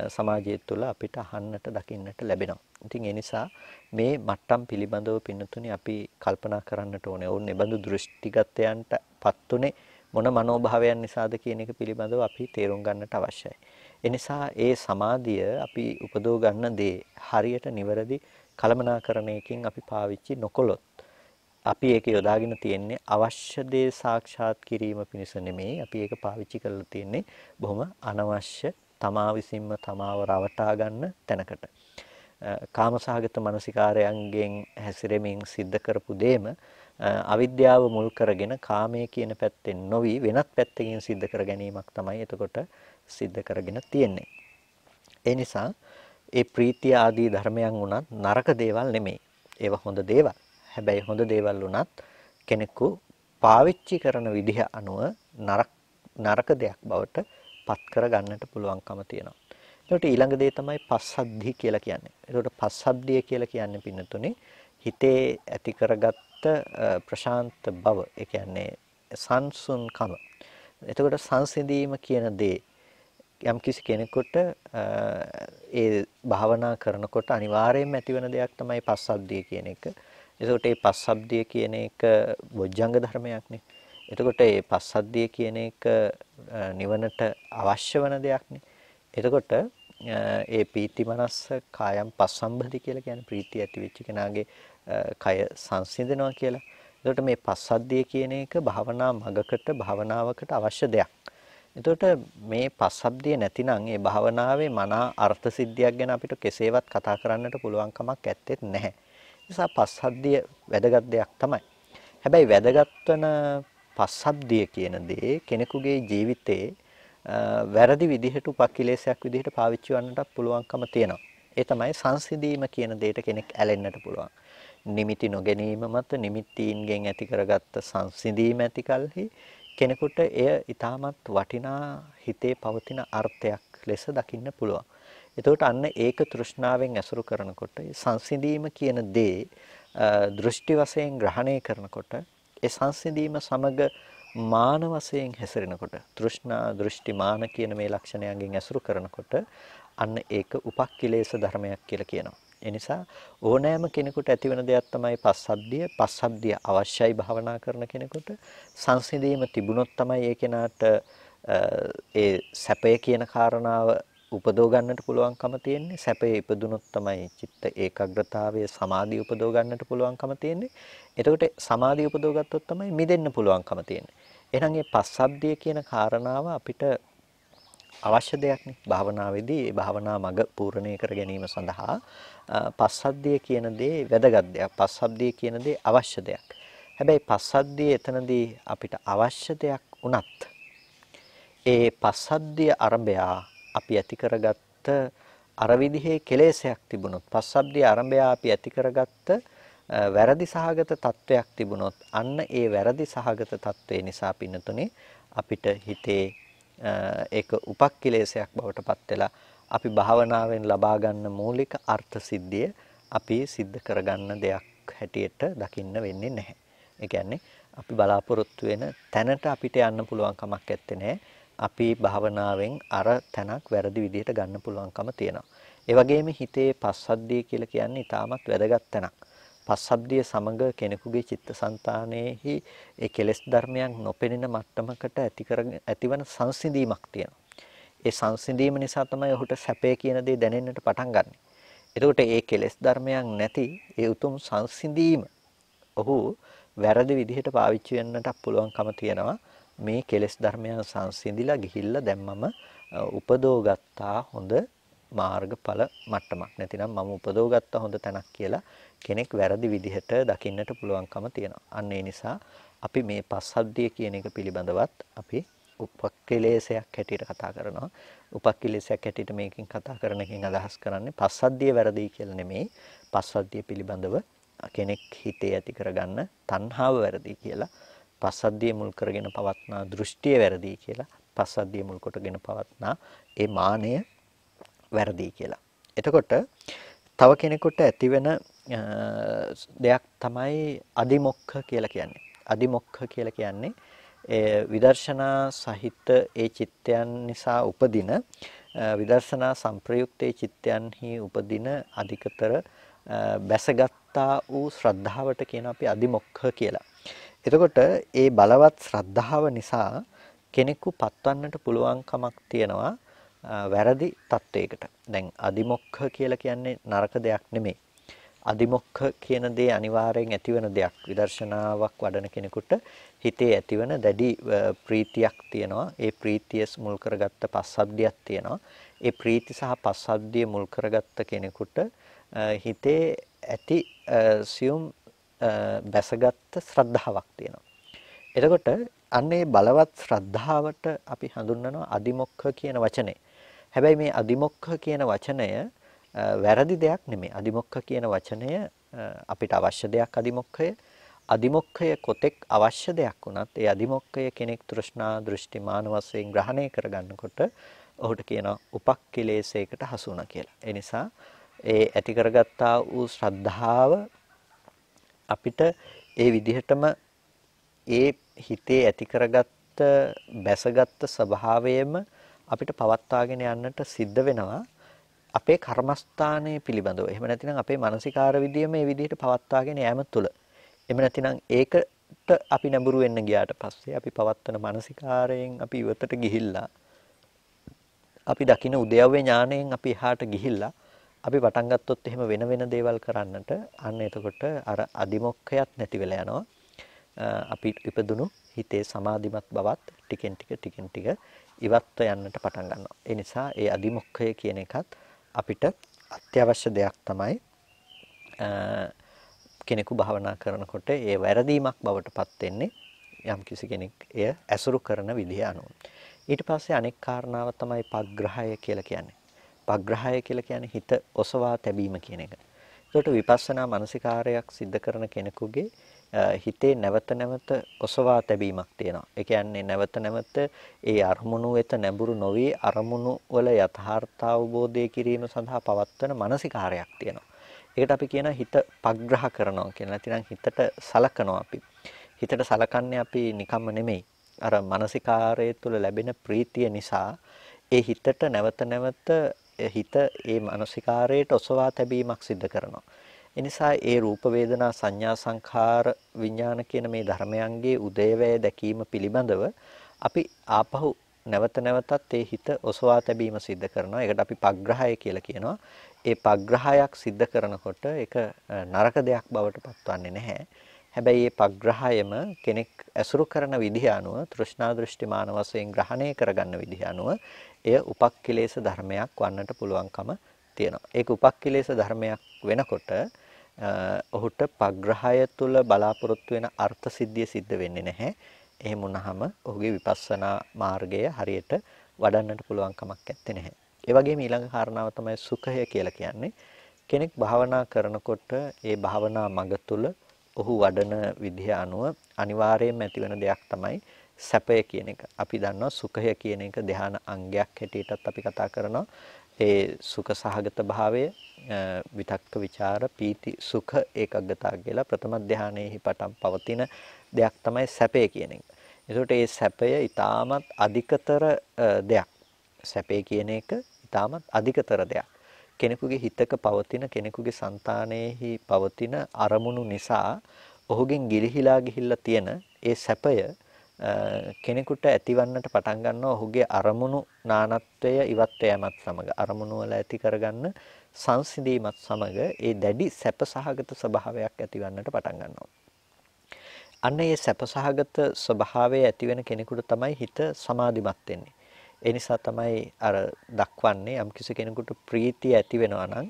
සමාජය තුළ අපිට අහන්නට දකින්නට ලැබෙනවා. ඉතින් ඒ නිසා මේ මට්ටම් පිළිබඳව පින්නතුනි අපි කල්පනා කරන්නට ඕනේ. ඕන් මෙබඳු දෘෂ්ටිගතයන්ට පත්ුනේ මොන මනෝභාවයන් නිසාද කියන එක පිළිබඳව අපි තේරුම් ගන්නට අවශ්‍යයි. එනිසා ඒ සමාධිය අපි උපදව ගන්න දේ හරියට නිවැරදි කළමනාකරණයකින් අපි පාවිච්චි නොකළොත් අපි ඒක යොදාගෙන තියෙන්නේ අවශ්‍ය දේ සාක්ෂාත් කිරීම පිණිස නෙමෙයි. අපි ඒක පාවිච්චි කරලා තියෙන්නේ බොහොම අනවශ්‍ය තමා විසින්ම තමාව රවටා ගන්න තැනකට. කාමසහගත මානසිකාරයන්ගෙන් හැසිරෙමින් සිද්ධ කරපු දෙයම අවිද්‍යාව මුල් කරගෙන කාමයේ කියන පැත්තෙන් නොවි වෙනත් පැත්තකින් සිද්ධ කර ගැනීමක් තමයි එතකොට සිද්ධ කරගෙන තියෙන්නේ. ඒ නිසා ඒ ප්‍රීතිය ආදී ධර්මයන් උනත් නරක දේවල් නෙමෙයි. ඒවා හොඳ දේවල්. හැබැයි හොඳ දේවල් උනත් කෙනෙකු පාවිච්චි කරන විදිහ අනුව නරක දෙයක් බවට පත් කර ගන්නට පුළුවන්කම තියෙනවා. එතකොට ඊළඟ දේ තමයි පස්සද්ධි කියලා කියන්නේ. එතකොට පස්සද්ධිය කියලා කියන්නේ පින්නතුනේ හිතේ ඇති කරගත්ත ප්‍රශාන්ත බව. ඒ කියන්නේ සංසුන්කම. එතකොට සංසිඳීම කියන දේ යම් කිසි කෙනෙකුට ඒ භාවනා කරනකොට අනිවාර්යයෙන්ම ඇතිවන දෙයක් තමයි පස්සද්ධිය කියන එක. එතකොට මේ පස්සද්ධිය කියන එක බොජ්ජංග ධර්මයක්නේ. එතකොට මේ පස්සද්ධිය කියන එක නිවනට අවශ්‍ය වෙන දෙයක්නේ. එතකොට ඒ පීති මනස්ස කායම් පස්සම්බදි කියලා කියන්නේ ප්‍රීතිය ඇති වෙච්ච කෙනාගේ කය සංසිඳනවා කියලා. එතකොට මේ පස්සද්ධිය කියන එක භාවනා මගකට භාවනාවකට අවශ්‍ය දෙයක්. එතකොට මේ පස්සද්ධිය නැතිනම් ඒ භාවනාවේ මනා අර්ථ සිද්ධියක් ගැන අපිට කෙසේවත් කතා කරන්නට පුළුවන් කමක් ඇත්තේ නැහැ. ඒ නිසා පස්සද්ධිය වැදගත් දෙයක් තමයි. හැබැයි වැදගත් වෙන පස්සද්ධිය කියන දේ කෙනෙකුගේ ජීවිතේ වැරදි විදිහට උපක්ඛිලේශයක් විදිහට පාවිච්චි වන්නටත් පුළුවන්කම තියෙනවා. ඒ තමයි සංසිඳීම කියන දෙයට කෙනෙක් ඇලෙන්නට පුළුවන්. නිමිති නොගැනීම මත නිමිත්තීන්ගෙන් ඇති කරගත්ත සංසිඳීම ඇති කලෙහි කෙනෙකුට එය ඊටමත් වටිනා හිතේ පවතින අර්ථයක් ලෙස දකින්න පුළුවන්. එතකොට අන්න ඒක තෘෂ්ණාවෙන් ඇසුරු කරනකොට සංසිඳීම කියන දේ දෘෂ්ටි වශයෙන් ග්‍රහණය කරනකොට ඒ සංසිඳීම සමග මාන වශයෙන් හැසිරෙනකොට තෘෂ්ණා දෘෂ්ටි මාන කියන මේ ලක්ෂණයන්ගෙන් ඇසුරු කරනකොට අන්න ඒක උපක්ඛිලේශ ධර්මයක් කියලා කියනවා. ඒ නිසා ඕනෑම කෙනෙකුට ඇතිවන දෙයක් තමයි පස්සද්ධිය. පස්සද්ධිය අවශ්‍යයි භාවනා කරන කෙනෙකුට. සංසිඳීම තිබුණොත් තමයි ඒ කෙනාට ඒ සැපය කියන කාරණාව උපදව ගන්නට පුළුවන්කම තියෙන්නේ. සැපේ ඉපදුනොත් තමයි චිත්ත ඒකාග්‍රතාවයේ සමාධිය උපදව ගන්නට පුළුවන්කම තියෙන්නේ. එතකොට සමාධිය උපදව ගත්තොත් තමයි මිදෙන්න පුළුවන්කම තියෙන්නේ. එහෙනම් මේ පස්සද්ධිය කියන කාරණාව අපිට අවශ්‍ය දෙයක්නේ. භාවනාවේදී මේ භාවනා මඟ පූර්ණේ කර ගැනීම සඳහා පස්සද්ධිය කියන දේ වැදගත් දෙයක්. පස්සද්ධිය කියන දේ අවශ්‍ය දෙයක්. හැබැයි පස්සද්ධිය එතනදී අපිට අවශ්‍ය දෙයක් වුණත් ඒ පස්සද්ධිය ආරම්භය අපි ඇති කරගත්ත අර විදිහේ කෙලෙසයක් තිබුණොත් පස්සද්ධිය ආරම්භය අපි ඇති කරගත්ත වැරදි සහගත තත්වයක් තිබුණොත් අන්න ඒ වැරදි සහගත තත්වේ නිසා පින්නතුනේ අපිට හිතේ ඒක උපක්ඛිලේශයක් බවට පත් වෙලා අපි භාවනාවෙන් ලබා ගන්න මූලික අර්ථ සිද්ධිය අපි සිද්ධ කරගන්න දෙයක් හැටියට දකින්න වෙන්නේ නැහැ. ඒ කියන්නේ අපි බලාපොරොත්තු වෙන තැනට අපිට යන්න පුළුවන් කමක් නැත්තේ නෑ. අපි භාවනාවෙන් අර තැනක් වැරදි විදිහට ගන්න පුළුවන්කම තියෙනවා. ඒ වගේම හිතේ පස්සද්ධිය කියලා කියන්නේ ඊටමත් වැදගත් තැනක්. පස්සද්ධිය සමග කෙනෙකුගේ චිත්තසංතානයේහි ඒ කෙලෙස් ධර්මයන් නොපෙනෙන මට්ටමකට ඇතිවන සංසිඳීමක් තියෙනවා. ඒ සංසිඳීම නිසා තමයි ඔහුට සැපය කියන දේ දැනෙන්නට පටන් ගන්න. එතකොට ඒ කෙලෙස් ධර්මයන් නැති ඒ උතුම් සංසිඳීම ඔහු වැරදි විදිහට පාවිච්චි වෙන්නට පුළුවන්කම තියෙනවා. මේ කෙලෙස් ධර්මයන් සංසිඳිලා ගිහිල්ලා දැන් මම උපදෝගත්තා හොඳ මාර්ගඵල මට්ටමක්. නැතිනම් මම උපදෝගත්තා හොඳ තැනක් කියලා කෙනෙක් වැරදි විදිහට දකින්නට පුළුවන්කම තියෙනවා. අන්න ඒ නිසා අපි මේ පස්සද්ධිය කියන එක පිළිබඳවත් අපි උපක්ඛිලේශයක් හැටියට කතා කරනවා. උපක්ඛිලේශයක් හැටියට මේකෙන් කතා කරන එකෙන් අදහස් කරන්නේ පස්සද්ධිය වැරදි කියලා නෙමෙයි. පස්සද්ධිය පිළිබඳව කෙනෙක් හිතේ ඇති කරගන්න තණ්හාව වැරදි කියලා. පස්සද්ධිය මුල් කරගෙන පවත්නා දෘෂ්ටිය වැරදි කියලා. පස්සද්ධිය මුල් කොටගෙන පවත්නා ඒ මානය වැරදි කියලා. එතකොට තව කෙනෙකුට ඇතිවෙන දෙයක් තමයි අදිමොක්ඛ කියලා කියන්නේ. අදිමොක්ඛ කියලා කියන්නේ විදර්ශනා සහිත ඒ චිත්තයන් නිසා උපදින විදර්ශනා සංප්‍රයුක්තේ චිත්තයන්හි උපදින අධිකතර බැසගත්තා වූ ශ්‍රද්ධාවට කියන අපි අදිමොක්ඛ කියලා. එතකොට ඒ බලවත් ශ්‍රද්ධාව නිසා කෙනෙකු පත්වන්නට පුළුවන්කමක් තියෙනවා වැරදි තත්වයකට. දැන් අදිමොක්ඛ කියලා කියන්නේ නරක දෙයක් නෙමෙයි. අදිමොක්ඛ කියන දේ අනිවාර්යෙන් ඇතිවන දෙයක්. විදර්ශනාවක් වඩන කෙනෙකුට හිතේ ඇතිවන දැඩි ප්‍රීතියක් තියෙනවා. ඒ ප්‍රීතිය මුල් කරගත්ත පස්සද්ධියක් තියෙනවා. ඒ ප්‍රීති සහ පස්සද්ධිය මුල් කරගත්ත කෙනෙකුට හිතේ ඇති සියුම් බැසගත් ශ්‍රද්ධාවක් තියෙනවා. එතකොට අන්නේ බලවත් ශ්‍රද්ධාවට අපි හඳුන්වනවා අදිමොක්ඛ කියන වචනේ. හැබැයි මේ අදිමොක්ඛ කියන වචනය වැරදි දෙයක් නෙමෙයි. අදිමොක්ඛ කියන වචනය අපිට අවශ්‍ය දෙයක් අදිමොක්ඛය. අදිමොක්ඛය කොතෙක් අවශ්‍ය දෙයක් වුණත් ඒ අදිමොක්ඛය කෙනෙක් තෘෂ්ණා දෘෂ්ටි මාන වශයෙන් ග්‍රහණය කරගන්නකොට ඔහුට කියනවා උපක්ඛිලේශයකට හසු වුණා කියලා. ඒ නිසා ඒ ඇති කරගත්තා වූ ශ්‍රද්ධාව අපිට ඒ විදිහටම ඒ හිතේ ඇති කරගත්ත බැසගත්ත ස්වභාවයම අපිට පවත්වාගෙන යන්නට සිද්ධ වෙනවා අපේ කර්මස්ථානයේ පිළිබඳව. එහෙම නැතිනම් අපේ මානසිකාර විදිය මේ විදිහට පවත්වාගෙන යෑම තුළ. එහෙම නැතිනම් ඒකට අපි නැඹුරු වෙන්න ගියාට පස්සේ අපි පවත්වන මානසිකාරයෙන් අපි ඉවතට ගිහිල්ලා අපි දකින උද්‍යව්‍ය ඥාණයෙන් අපි එහාට ගිහිල්ලා අපි පටන් ගත්තොත් එහෙම වෙන වෙන දේවල් කරන්නට අන්න එතකොට අර අදිමොක්ඛයත් නැති වෙලා යනවා. අපි ඉපදුණු හිතේ සමාධිමත් බවත් ටිකෙන් ටික ඉවත්ව යන්නට පටන් ගන්නවා. ඒ නිසා ඒ අදිමොක්ඛය කියන එකත් අපිට අත්‍යවශ්‍ය දෙයක් තමයි. කෙනෙකු භාවනා කරනකොට ඒ වැරදීමක් බවට පත් වෙන්නේ යම් කිසි කෙනෙක් එය ඇසුරු කරන විදිය අනුව. ඊට පස්සේ අනෙක් කාරණාව තමයි පග්‍රහය කියලා කියන්නේ. පග්‍රහය කියලා කියන්නේ හිත ඔසවා තැබීම කියන එක. ඒකට විපස්සනා මානසිකාරයක් සිද්ධ කරන කෙනෙකුගේ හිතේ නැවත නැවත ඔසවා තැබීමක් තියෙනවා. ඒ කියන්නේ නැවත නැවත ඒ අරමුණු වෙත නැඹුරු නොවි අරමුණු වල යථාර්ථ අවබෝධය කිරීම සඳහා පවත්වන මානසිකාරයක් තියෙනවා. ඒකට අපි කියන හිත පග්‍රහ කරනවා කියලා. නැතිනම් හිතට සලකනවා අපි. හිතට සලකන්නේ අපි නිකම්ම නෙමෙයි. අර මානසිකාරය තුළ ලැබෙන ප්‍රීතිය නිසා ඒ හිතට නැවත නැවත හිත ඒ මානසිකාරයට ඔසවා තැබීමක් සිද්ධ කරනවා. ඒ නිසා ඒ රූප වේදනා සංඥා සංඛාර විඥාන කියන මේ ධර්මයන්ගේ උදේවැය දැකීම පිළිබඳව අපි ආපහු නැවත නැවතත් ඒ හිත ඔසවා තැබීම සිද්ධ කරනවා. ඒකට අපි පග්‍රහය කියලා කියනවා. ඒ පග්‍රහයක් සිද්ධ කරනකොට ඒක නරක දෙයක් බවට පත්වන්නේ නැහැ. හැබැයි මේ පග්‍රහයම කෙනෙක් ඇසුරු කරන විදිහ අනුව තෘෂ්ණා දෘෂ්ටි මාන වශයෙන් ග්‍රහණය කරගන්න විදිහ අනුව එය උපක්ඛිලේශ ධර්මයක් වන්නට පුළුවන්කම තියෙනවා. ඒක උපක්ඛිලේශ ධර්මයක් වෙනකොට ඔහුට පග්‍රහය තුල බලාපොරොත්තු වෙන අර්ථ සිද්ධිය සිද්ධ වෙන්නේ නැහැ. එහෙම වුණාම ඔහුගේ විපස්සනා මාර්ගය හරියට වඩන්නට පුළුවන් කමක් නැත්තේ නැහැ. ඒ වගේම ඊළඟ කාරණාව තමයි සුඛය කියලා කියන්නේ. කෙනෙක් භාවනා කරනකොට ඒ භාවනා මඟ තුල ඔහු වඩන විදිහ අනුව අනිවාර්යයෙන්ම ඇතිවන දෙයක් තමයි සැපය කියන එක. අපි දන්නවා සුඛය කියන එක ධ්‍යාන අංගයක් හැටියටත් අපි කතා කරනවා. ඒ සුඛ සහගත භාවය විතක්ක ਵਿਚාර පීති සුඛ ඒකග්ගතා කියලා ප්‍රථම ධ්‍යානයේහි පටන් පවතින දෙයක් තමයි සැපය කියන එක. ඒකට මේ සැපය ඊටමත් අධිකතර දෙයක්. සැපේ කියන එක ඊටමත් අධිකතර දෙයක්. කෙනෙකුගේ හිතක පවතින කෙනෙකුගේ సంతානෙහි පවතින අරමුණු නිසා ඔහුගෙන් ගිලිහිලා ගිහිල්ලා තියෙන ඒ සැපය කෙනෙකුට ඇතිවන්නට පටන් ගන්නවා ඔහුගේ අරමුණු නානත්වය ඉවත් යෑමත් සමග අරමුණු වල ඇති කරගන්න සංසිඳීමත් සමග ඒ දැඩි සැප සහගත ස්වභාවයක් ඇතිවන්නට පටන් ගන්නවා. අන්න ඒ සැප සහගත ස්වභාවය ඇති වෙන කෙනෙකුට තමයි හිත සමාධිමත් වෙන්නේ. ඒ නිසා තමයි අර දක්වන්නේ යම් කිසි කෙනෙකුට ප්‍රීතිය ඇති වෙනවා නම්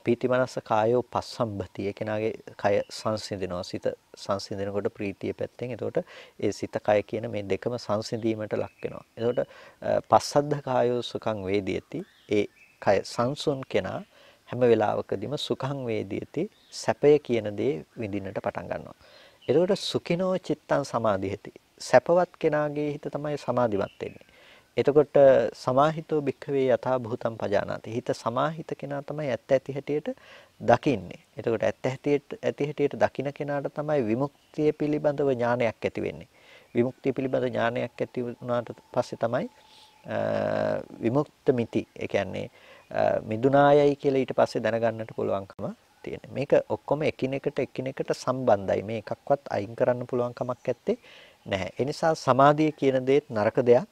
පීතිමනස කායෝ පස්සම්බති. ඒ කෙනාගේ කය සංසිඳෙනවා. සිත සංසිඳෙනකොට ප්‍රීතිය පැත්තෙන්. එතකොට ඒ සිත කය කියන මේ දෙකම සංසිඳීමට ලක් වෙනවා. එතකොට පස්සද්ධ කායෝ සුඛං වේදියති. ඒ කය සංසුන් කෙනා හැම වෙලාවකදීම සුඛං වේදියති. සැපය කියන දේ විඳින්නට පටන් ගන්නවා. එතකොට සුඛිනෝ චිත්තං සමාධියති. සැපවත් කෙනාගේ හිත තමයි සමාධිමත් වෙන්නේ. එතකොට සමාහිතෝ භික්ඛවේ යථා භූතං පජානාති. හිත සමාහිත කෙනා තමයි ඇත්ත ඇති හැටියට දකින්නේ. එතකොට ඇත්ත ඇති හැටියට දකින කෙනාට තමයි විමුක්තිය පිළිබඳව ඥානයක් ඇති වෙන්නේ. විමුක්තිය පිළිබඳ ඥානයක් ඇති වුණාට පස්සේ තමයි විමුක්ත මිති. ඒ කියන්නේ මිදුනායයි කියලා ඊට පස්සේ දැනගන්නට පුළුවන්කම තියෙනවා. මේක ඔක්කොම එකිනෙකට සම්බන්ධයි. මේ එකක්වත් අයින් කරන්න පුළුවන් කමක් නැත්තේ නැහැ. ඒ නිසා සමාධිය කියන දේත් නරක දෙයක්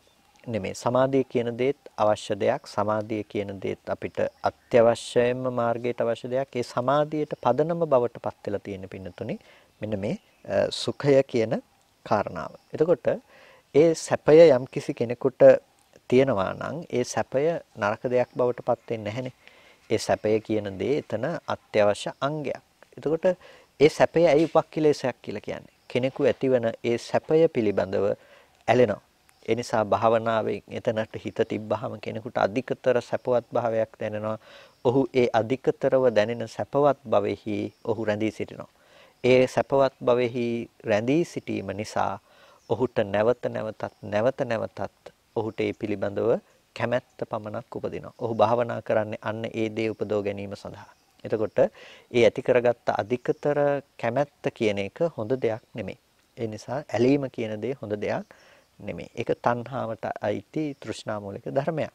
නෙමෙයි. සමාධිය කියන දේත් අවශ්‍ය දෙයක්. සමාධිය කියන දේත් අපිට අත්‍යවශ්‍යයෙන්ම මාර්ගයට අවශ්‍ය දෙයක්. ඒ සමාධියට පදනම බවට පත් වෙලා තියෙන පින්නතුනේ මෙන්න මේ සුඛය කියන කාරණාව. එතකොට ඒ සැපය යම් කිසි කෙනෙකුට තියෙනවා නම් ඒ සැපය නරක දෙයක් බවට පත් වෙන්නේ නැහැනේ. ඒ සැපය කියන දේ එතන අත්‍යවශ්‍ය අංගයක්. එතකොට ඒ සැපය ඇයි උපක්ඛිලේශයක් කියලා කියන්නේ? කෙනෙකු ඇතිවන ඒ සැපය පිළිබඳව ඇලෙනවා. ඒ නිසා භාවනාවෙන් එතනට හිත තිබ්බහම කෙනෙකුට අධිකතර සැපවත් භාවයක් දැනෙනවා. ඔහු ඒ අධිකතරව දැනෙන සැපවත් භවෙහි ඔහු රැඳී සිටිනවා. ඒ සැපවත් භවෙහි රැඳී සිටීම නිසා ඔහුට නැවත නැවතත් ඔහුට ඒ පිළිබඳව කැමැත්ත පමණක් උපදිනවා. ඔහු භාවනා කරන්නේ අන්න ඒ දේ උපදව ගැනීම සඳහා. එතකොට ඒ ඇති කරගත්ත අධිකතර කැමැත්ත කියන එක හොඳ දෙයක් නෙමෙයි. ඒ නිසා ඇලීම කියන දේ හොඳ දෙයක් නෙමෙයි. ඒක තණ්හාවට අයිති තෘෂ්ණා මූලික ධර්මයක්.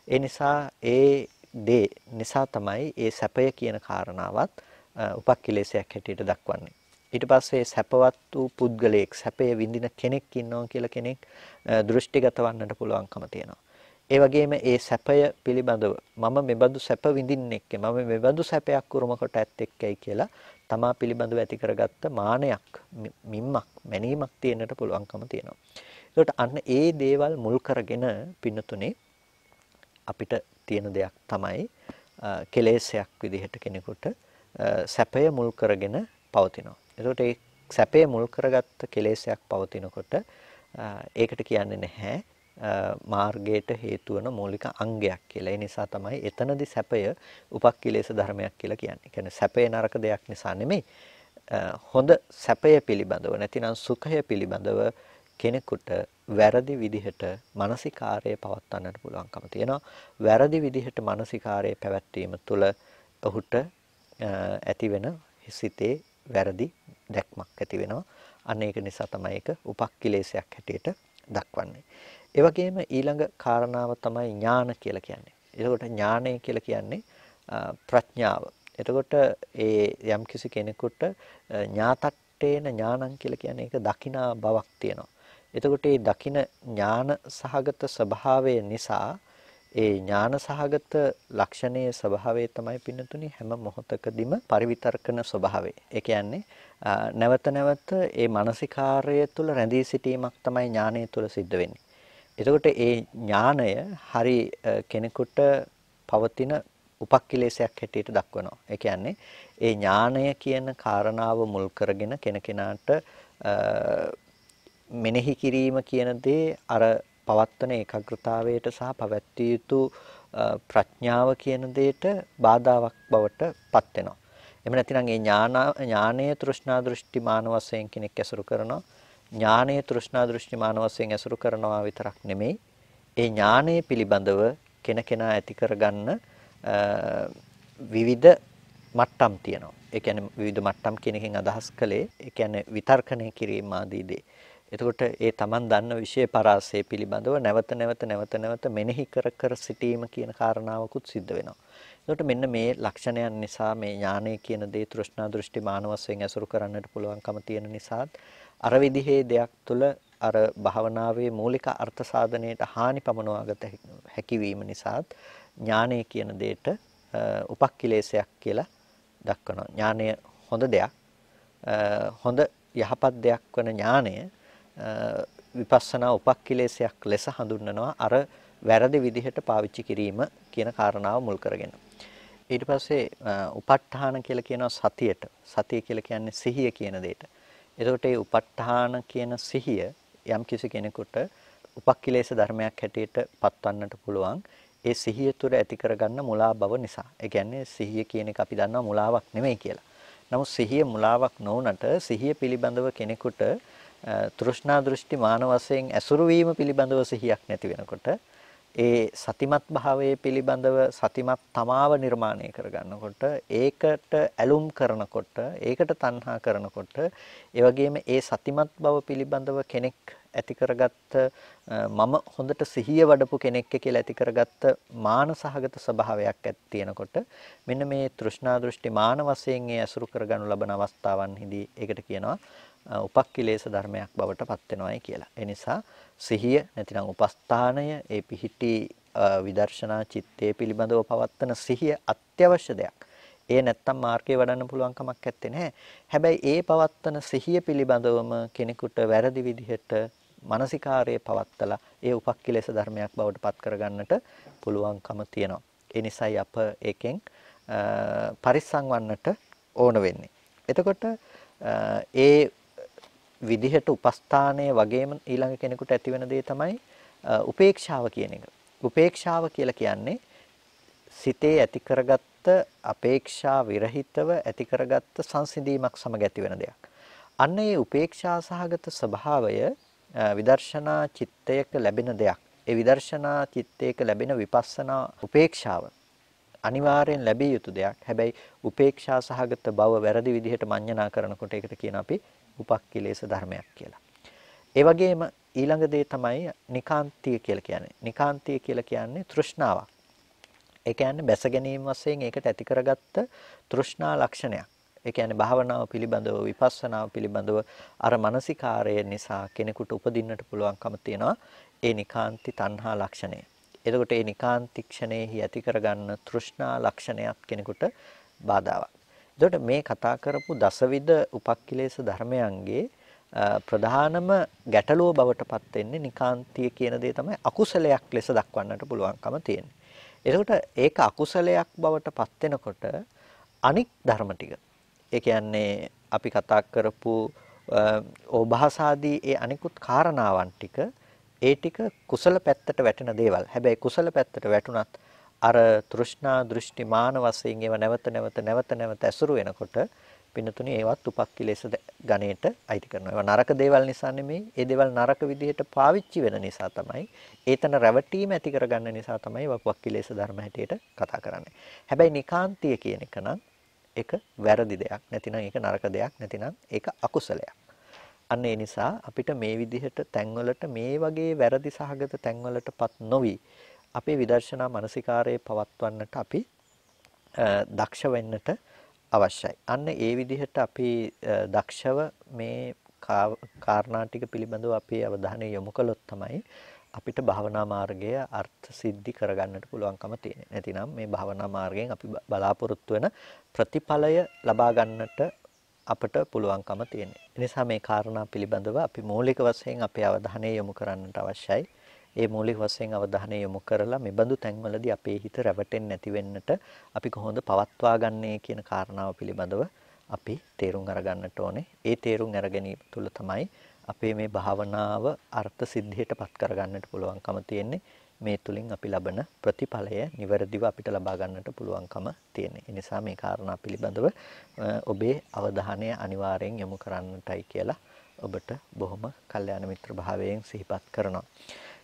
ඒ නිසා ඒ දේ නිසා තමයි ඒ සැපය කියන කාරණාවත් උපක්ඛිලේශයක් හැටියට දක්වන්නේ. ඊට පස්සේ සැපවත් වූ පුද්ගලයෙක් සැපය විඳින කෙනෙක් ඉන්නවා කියලා කෙනෙක් දෘෂ්ටිගත වන්නට පුළුවන්කම තියෙනවා. ඒ වගේම ඒ සැපය පිළිබඳව මම මෙබඳු සැප විඳින්නෙක් මම මෙබඳු සැපයක් උරුම කොට ඇත්තෙක්යි කියලා තමා පිළිබඳව ඇති කරගත්ත මානයක් මිම්මක් මැනීමක් තියෙන්නට පුළුවන්කම තියෙනවා. ඒකට අන්න ඒ දේවල් මුල් කරගෙන පින්නතුනේ අපිට තියෙන දෙයක් තමයි කෙලෙසයක් විදිහට කෙනෙකුට සැපය මුල් කරගෙන පවතිනවා. ඒකට ඒ සැපය මුල් කරගත්ත කෙලෙසයක් පවතිනකොට ඒකට කියන්නේ නැහැ මාර්ගයට හේතු වන මූලික අංගයක් කියලා. ඒ නිසා තමයි එතනදී සැපය උපක්ඛිලේශ ධර්මයක් කියලා කියන්නේ. කියන්නේ සැපේ නරක දෙයක් නිසා නෙමෙයි. හොඳ සැපය පිළිබඳව නැතිනම් සුඛය පිළිබඳව කෙනෙකුට වැරදි විදිහට මානසිකාරය පවත්වන්නට පුළුවන්කම තියෙනවා. වැරදි විදිහට මානසිකාරය පැවැත්වීම තුළ ඔහුට ඇති වෙන හිසිතේ වැරදි දැක්මක් ඇති වෙනවා. අන්න ඒක නිසා තමයි ඒක උපක්ඛිලේශයක් හැටියට දක්වන්නේ. ඒ වගේම ඊළඟ කාරණාව තමයි ඥාන කියලා කියන්නේ. එතකොට ඥානය කියලා කියන්නේ ප්‍රඥාව. එතකොට ඒ යම්කිසි කෙනෙකුට ඥාතට්ඨේන ඥානං කියලා කියන්නේ ඒක දකිනා බවක් තියෙනවා. එතකොට මේ දකින ඥාන සහගත ස්වභාවය නිසා ඒ ඥාන සහගත ලක්ෂණයේ ස්වභාවය තමයි පින්නතුනි හැම මොහොතකදීම පරිවිතර්කන ස්වභාවය. ඒ කියන්නේ නැවත නැවත ඒ මානසිකාර්යය තුළ රැඳී සිටීමක් තමයි ඥානය තුළ සිද්ධ වෙන්නේ. එතකොට ඒ ඥානය හරි කෙනෙකුට පවතින උපක්ඛිලේශයක් හැටියට දක්වනවා. ඒ කියන්නේ ඒ ඥානය කියන කාරණාව මුල් කරගෙන කෙනකෙනාට මෙනෙහි කිරීම කියන දේ අර පවත්තන ඒකාග්‍රතාවයට සහ පැවැත්විය යුතු ප්‍රඥාව කියන දෙයට බාධාවක් බවට පත් වෙනවා. එහෙම නැතිනම් ඒ ඥානීය තෘෂ්ණා දෘෂ්ටි මාන වශයෙන් කෙනෙක් ඇසුරු කරනවා. ඥානීය තෘෂ්ණා දෘෂ්ටි මාන වශයෙන් ඇසුරු කරනවා විතරක් නෙමෙයි. ඒ ඥානය පිළිබඳව කෙනකෙනා ඇති කරගන්න විවිධ මට්ටම් තියෙනවා. ඒ කියන්නේ විවිධ මට්ටම් කියන එකෙන් අදහස් කළේ ඒ කියන්නේ විතර්කණය කිරීම ආදී දේ. එතකොට ඒ Taman දන්න විෂය පරාසය පිළිබඳව නැවත මෙනෙහි කර සිටීම කියන කාරණාවකුත් සිද්ධ වෙනවා. එතකොට මෙන්න මේ ලක්ෂණයන් නිසා මේ ඥානය කියන දේ තෘෂ්ණා දෘෂ්ටි මාන වශයෙන් ඇසුරු කරන්නට පුළුවන්කම තියෙන නිසාත් අර විදිහේ දෙයක් තුළ අර භාවනාවේ මූලික අර්ථ සාධනයට හානි පමනවාගත හැකි වීම නිසාත් ඥානය කියන දෙයට උපක්ඛිලේශයක් කියලා දක්වනවා. ඥානය හොඳ දෙයක්. හොඳ යහපත් දෙයක් වන ඥානය විපස්සනා උපක්ඛිලේශයක් ලෙස හඳුන්වනවා අර වැරදි විදිහට පාවිච්චි කිරීම කියන කාරණාව මුල් කරගෙන. ඊට පස්සේ උප ဋ ාණ කියලා කියනවා සතියට. සතිය කියලා කියන්නේ සිහිය කියන දෙයට. එතකොට මේ උප ဋ ාණ කියන සිහිය යම් කිසි කෙනෙකුට උපක්ඛිලේශ ධර්මයක් හැටියට පත්වන්නට පුළුවන්. ඒ සිහිය තුළ ඇති කරගන්න මුලා බව නිසා. ඒ කියන්නේ සිහිය කියන එක අපි දන්නවා මුලාවක් නෙමෙයි කියලා. නමුත් සිහිය මුලාවක් නොවුනට සිහිය පිළිබඳව කෙනෙකුට තෘෂ්ණා දෘෂ්ටි මාන වශයෙන් ඇසුරු වීම පිළිබඳව සිහියක් නැති වෙනකොට ඒ සතිමත් භාවයේ පිළිබඳව සතිමත් තමාව නිර්මාණය කරගන්නකොට ඒකට ඇලුම් කරනකොට ඒකට තණ්හා කරනකොට ඒ වගේම ඒ සතිමත් බව පිළිබඳව කෙනෙක් ඇති කරගත්ත මම හොඳට සිහිය වඩපු කෙනෙක් කියලා ඇති කරගත්ත මාන සහගත ස්වභාවයක් තියෙනකොට මෙන්න මේ තෘෂ්ණා දෘෂ්ටි මාන වශයෙන් ඒ ඇසුරු කරගනු ලබන අවස්ථාවන්හිදී ඒකට කියනවා උපක්ඛිලේශ ධර්මයක් බවට පත් වෙනවායි කියලා. ඒ නිසා සිහිය නැතිනම් උපස්ථානය ඒ පිහිටි විදර්ශනා චිත්තය පිළිබඳව පවත්තන සිහිය අත්‍යවශ්‍ය දෙයක්. ඒ නැත්තම් මාර්ගය වඩන්න පුළුවන් කමක් නැත්තේ නෑ. හැබැයි ඒ පවත්තන සිහිය පිළිබඳවම කෙනෙකුට වැරදි විදිහට මානසිකාරයේ පවත්තලා ඒ උපක්ඛිලේශ ධර්මයක් බවට පත් කරගන්නට පුළුවන්කම තියෙනවා. ඒ නිසායි අප ඒකෙන් පරිස්සම් වන්නට ඕන වෙන්නේ. එතකොට ඒ විදිහට උපස්ථානයේ වගේම ඊළඟ කෙනෙකුට ඇතිවෙන දේ තමයි උපේක්ෂාව කියන එක. උපේක්ෂාව කියලා කියන්නේ සිතේ ඇති කරගත්ත අපේක්ෂා විරහිතව ඇති කරගත්ත සංසිඳීමක් සමග ඇතිවෙන දෙයක්. අන්න ඒ උපේක්ෂා සහගත ස්වභාවය විදර්ශනා චිත්තයක ලැබෙන දෙයක්. ඒ විදර්ශනා චිත්තයක ලැබෙන විපස්සනා උපේක්ෂාව අනිවාර්යෙන් ලැබිය යුතු දෙයක්. හැබැයි උපේක්ෂා සහගත බව වැරදි විදිහට මඤ්ඤණා කරනකොට ඒකට කියන අපි උපක්ඛිලේශ ධර්මයක් කියලා. ඒ වගේම ඊළඟ දේ තමයි නිකාන්තිය කියලා කියන්නේ. නිකාන්තිය කියලා කියන්නේ තෘෂ්ණාවක්. ඒ කියන්නේ බැස ගැනීම වශයෙන් ඒකට ඇති කරගත්ත තෘෂ්ණා ලක්ෂණයක්. ඒ කියන්නේ භාවනාව පිළිබඳව විපස්සනාව පිළිබඳව අර මානසිකාරය නිසා කෙනෙකුට උපදින්නට පුළුවන්කම තියෙනවා ඒ නිකාන්ති තණ්හා ලක්ෂණය. එතකොට මේ නිකාන්ති ක්ෂණයෙහි ඇති කරගන්න තෘෂ්ණා ලක්ෂණයක් කෙනෙකුට බාධාවක්. එතකොට මේ කතා කරපු දසවිධ උපක්ඛිලේශ ධර්මයන්ගේ ප්‍රධානම ගැටලුව බවට පත් වෙන්නේ නිකාන්තිය කියන දේ තමයි අකුසලයක් ලෙස දක්වන්නට පුළුවන්කම තියෙන්නේ. එතකොට ඒක අකුසලයක් බවට පත් වෙනකොට අනික් ධර්ම ටික ඒ කියන්නේ අපි කතා කරපු ඕභාසාදී ඒ අනිකුත් කාරණාවන් ටික ඒ ටික කුසල පැත්තට වැටෙන දේවල්. හැබැයි කුසල පැත්තට වැටුණත් අර තෘෂ්ණා දෘෂ්ටි මාන වශයෙන් ඒව නැවත ඇසුරු වෙනකොට පින්නතුනි ඒවත් උපක්ඛිලේශ ගණයට අයිති කරනවා. ඒවා නරක දේවල් නිසා නෙමෙයි. ඒ දේවල් නරක විදිහට පාවිච්චි වෙන නිසා තමයි ඒතන රැවටීම ඇති කරගන්න නිසා තමයි උපක්ඛිලේශ ධර්ම හැටියට කතා කරන්නේ. හැබැයි නිකාන්තිය කියන එක නම් ඒක වැරදි දෙයක්. නැතිනම් ඒක නරක දෙයක්. නැතිනම් ඒක අකුසලයක්. අන්න ඒ නිසා අපිට මේ විදිහට තැන්වලට මේ වගේ වැරදි සහගත තැන්වලටපත් නොවි අපේ විදර්ශනා මානසිකාරයේ පවත්වන්නට අපි දක්ෂ වෙන්නට අවශ්‍යයි. අන්න ඒ විදිහට අපි දක්ෂව මේ කාරණා ටික පිළිබඳව අපේ අවධානය යොමු කළොත් තමයි අපිට භාවනා මාර්ගය අර්ථ සිද්ධි කරගන්නට පුළුවන්කම තියෙන්නේ. නැතිනම් මේ භාවනා මාර්ගයෙන් අපි බලාපොරොත්තු වෙන ප්‍රතිඵලය ලබා ගන්නට අපට පුළුවන්කම තියෙන්නේ. ඒ නිසා මේ කාරණා පිළිබඳව අපි මූලික වශයෙන් අපේ අවධානය යොමු කරන්නට අවශ්‍යයි. ඒ මූලික වශයෙන් අවධානය යොමු කරලා මේ බඳු තැන්වලදී අපේ හිත රැවටෙන්නේ නැති වෙන්නට අපි කොහොමද පවත්වා ගන්නේ කියන කාරණාව පිළිබඳව අපි තේරුම් අරගන්නට ඕනේ. ඒ තේරුම් අර ගැනීම තුළ තමයි අපේ මේ භාවනාව අර්ථ සිද්ධියටපත් කරගන්නට පුළුවන්කම තියෙන්නේ. මේ තුලින් අපි ලබන ප්‍රතිඵලය නිවැරදිව අපිට ලබා ගන්නට පුළුවන්කම තියෙන්නේ. ඒ නිසා මේ කාරණා පිළිබඳව ඔබේ අවධානය අනිවාර්යෙන් යොමු කරන්නටයි කියලා ඔබට බොහොම කල්යාණ මිත්‍ර භාවයෙන් සිහිපත් කරනවා.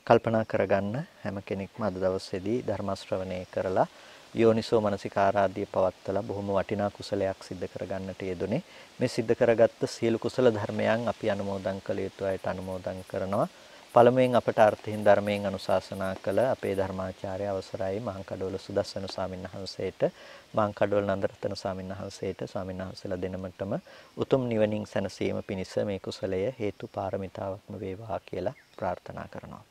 කල්පනා කරගන්න හැම කෙනෙක්ම අද දවසේදී ධර්ම ශ්‍රවණය කරලා යෝනිසෝ මනසිකාරාදී පවත්තලා බොහොම වටිනා කුසලයක් සිද්ධ කරගන්නට යෙදුනේ. මේ සිද්ධ කරගත්ත සියලු කුසල ධර්මයන් අපි අනුමෝදන් කළ යුතු අයට අනුමෝදන් කරනවා. පළමුවෙන් අපට අර්ථයෙන් ධර්මයෙන් අනුශාසනා කළ අපේ ධර්මාචාර්ය අවසරයි මහාංකඩවල සුදස්සන ස්වාමීන් වහන්සේට, මහාංකඩවල නන්දරත්න ස්වාමීන් වහන්සේට, ස්වාමීන් වහන්සේලා දෙනමතම උතුම් නිවනින් සැනසීම පිණිස මේ කුසලය හේතු පාරමිතාවක්ම වේවා කියලා ප්‍රාර්ථනා කරනවා.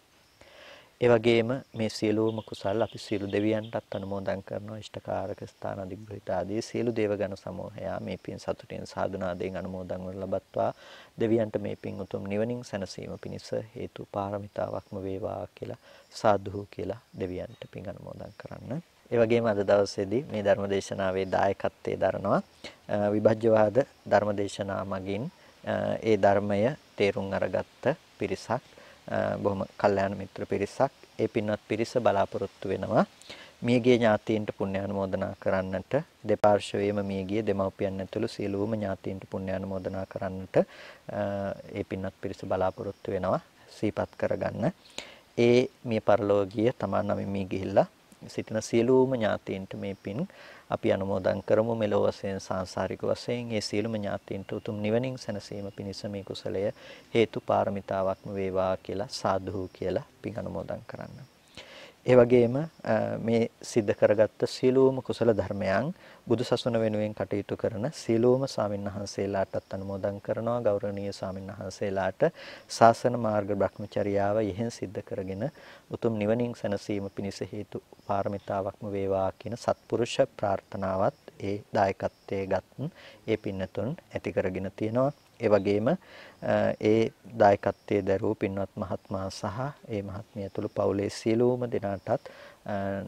ඒ වගේම මේ සියලුම කුසල් අපි සියලු දෙවියන්ටත් අනුමෝදන් කරනවා. ඉෂ්ඨකාරක ස්ථාන අධිග්‍රහිත ආදී සියලු දේවගණ සමූහයා මේ පින් සතුටින් සාදුනාදයෙන් අනුමෝදන් වන ලබත්වා දෙවියන්ට මේ පින් උතුම් නිවනින් සැනසීම පිණිස හේතු පාරමිතාවක්ම වේවා කියලා සාදු කියලා දෙවියන්ට පින් අනුමෝදන් කරන්න. ඒ වගේම අද දවසේදී මේ ධර්මදේශනාවේ දායකත්වයේ දරනවා විභජ්‍යවාද ධර්මදේශනා මගින් ඒ ධර්මය තේරුම් අරගත්ත පිරිසක්, බොහොම කල්යාණ මිත්‍ර පිරිසක්. ඒ පින්වත් පිරිස බලාපොරොත්තු වෙනවා මියගිය ඥාතීන්ට පුණ්‍යානුමෝදනා කරන්නට, දෙපාර්ශ්වයේම මියගිය දෙමව්පියන් ඇතුළු සියලුම ඥාතීන්ට පුණ්‍යානුමෝදනා කරන්නට ඒ පින්වත් පිරිස බලාපොරොත්තු වෙනවා. සිහිපත් කරගන්න. ඒ මිය පරලෝකීය තමන් නමින් මිය ගිහිල්ලා සිටින සියලුම ඥාතීන්ට මේ පින් අපි අනුමෝදන් කරමු. මෙලොව වශයෙන් සාංශාරික වශයෙන් මේ සියලුම ඥාතීන්ට උතුම් නිවනින් සැනසීම පිණිස මේ කුසලය හේතු පාරමිතාවක්ම වේවා කියලා සාදු කියලා පින් අනුමෝදන් කරන්න. ඒ වගේම මේ සිද්ධ කරගත්ත සියලුම කුසල ධර්මයන් බුදුසසුන වෙනුවෙන් කටයුතු කරන සියලුම ස්වාමින්වහන්සේලාටත් අනුමෝදන් කරනවා. ගෞරවනීය ස්වාමින්වහන්සේලාට ශාසන මාර්ග බ්‍රහ්මචර්යාව යෙහෙන් සිද්ධ කරගෙන උතුම් නිවනින් සැනසීම පිණිස හේතු පාරමිතාවක්ම වේවා කියන සත්පුරුෂ ප්‍රාර්ථනාවත් ඒ දායකත්වයේ ගත් ඒ පින්නතුන් ඇති කරගෙන තියෙනවා. ඒ වගේම ඒ දායකත්වයේ දරූ පින්වත් මහත්මයා සහ ඒ මහත්මිය ඇතුළු පවුලේ සියලුම දෙනාටත්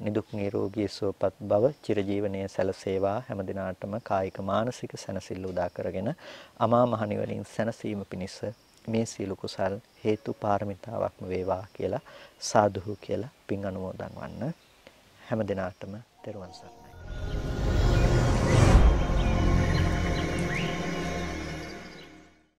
නිදුක් නිරෝගී සුවපත් බව චිරජීවනයේ සැලසේවා. හැම දිනාටම කායික මානසික සැනසෙල්ල උදා කරගෙන අමා මහ නිවනින් සැනසීම පිණිස මේ සීල කුසල් හේතු පාරමිතාවක්ම වේවා කියලා සාදු කියලා පින් අනුමෝදන් වන්න. හැම දිනාටම තෙරුවන් සරණයි.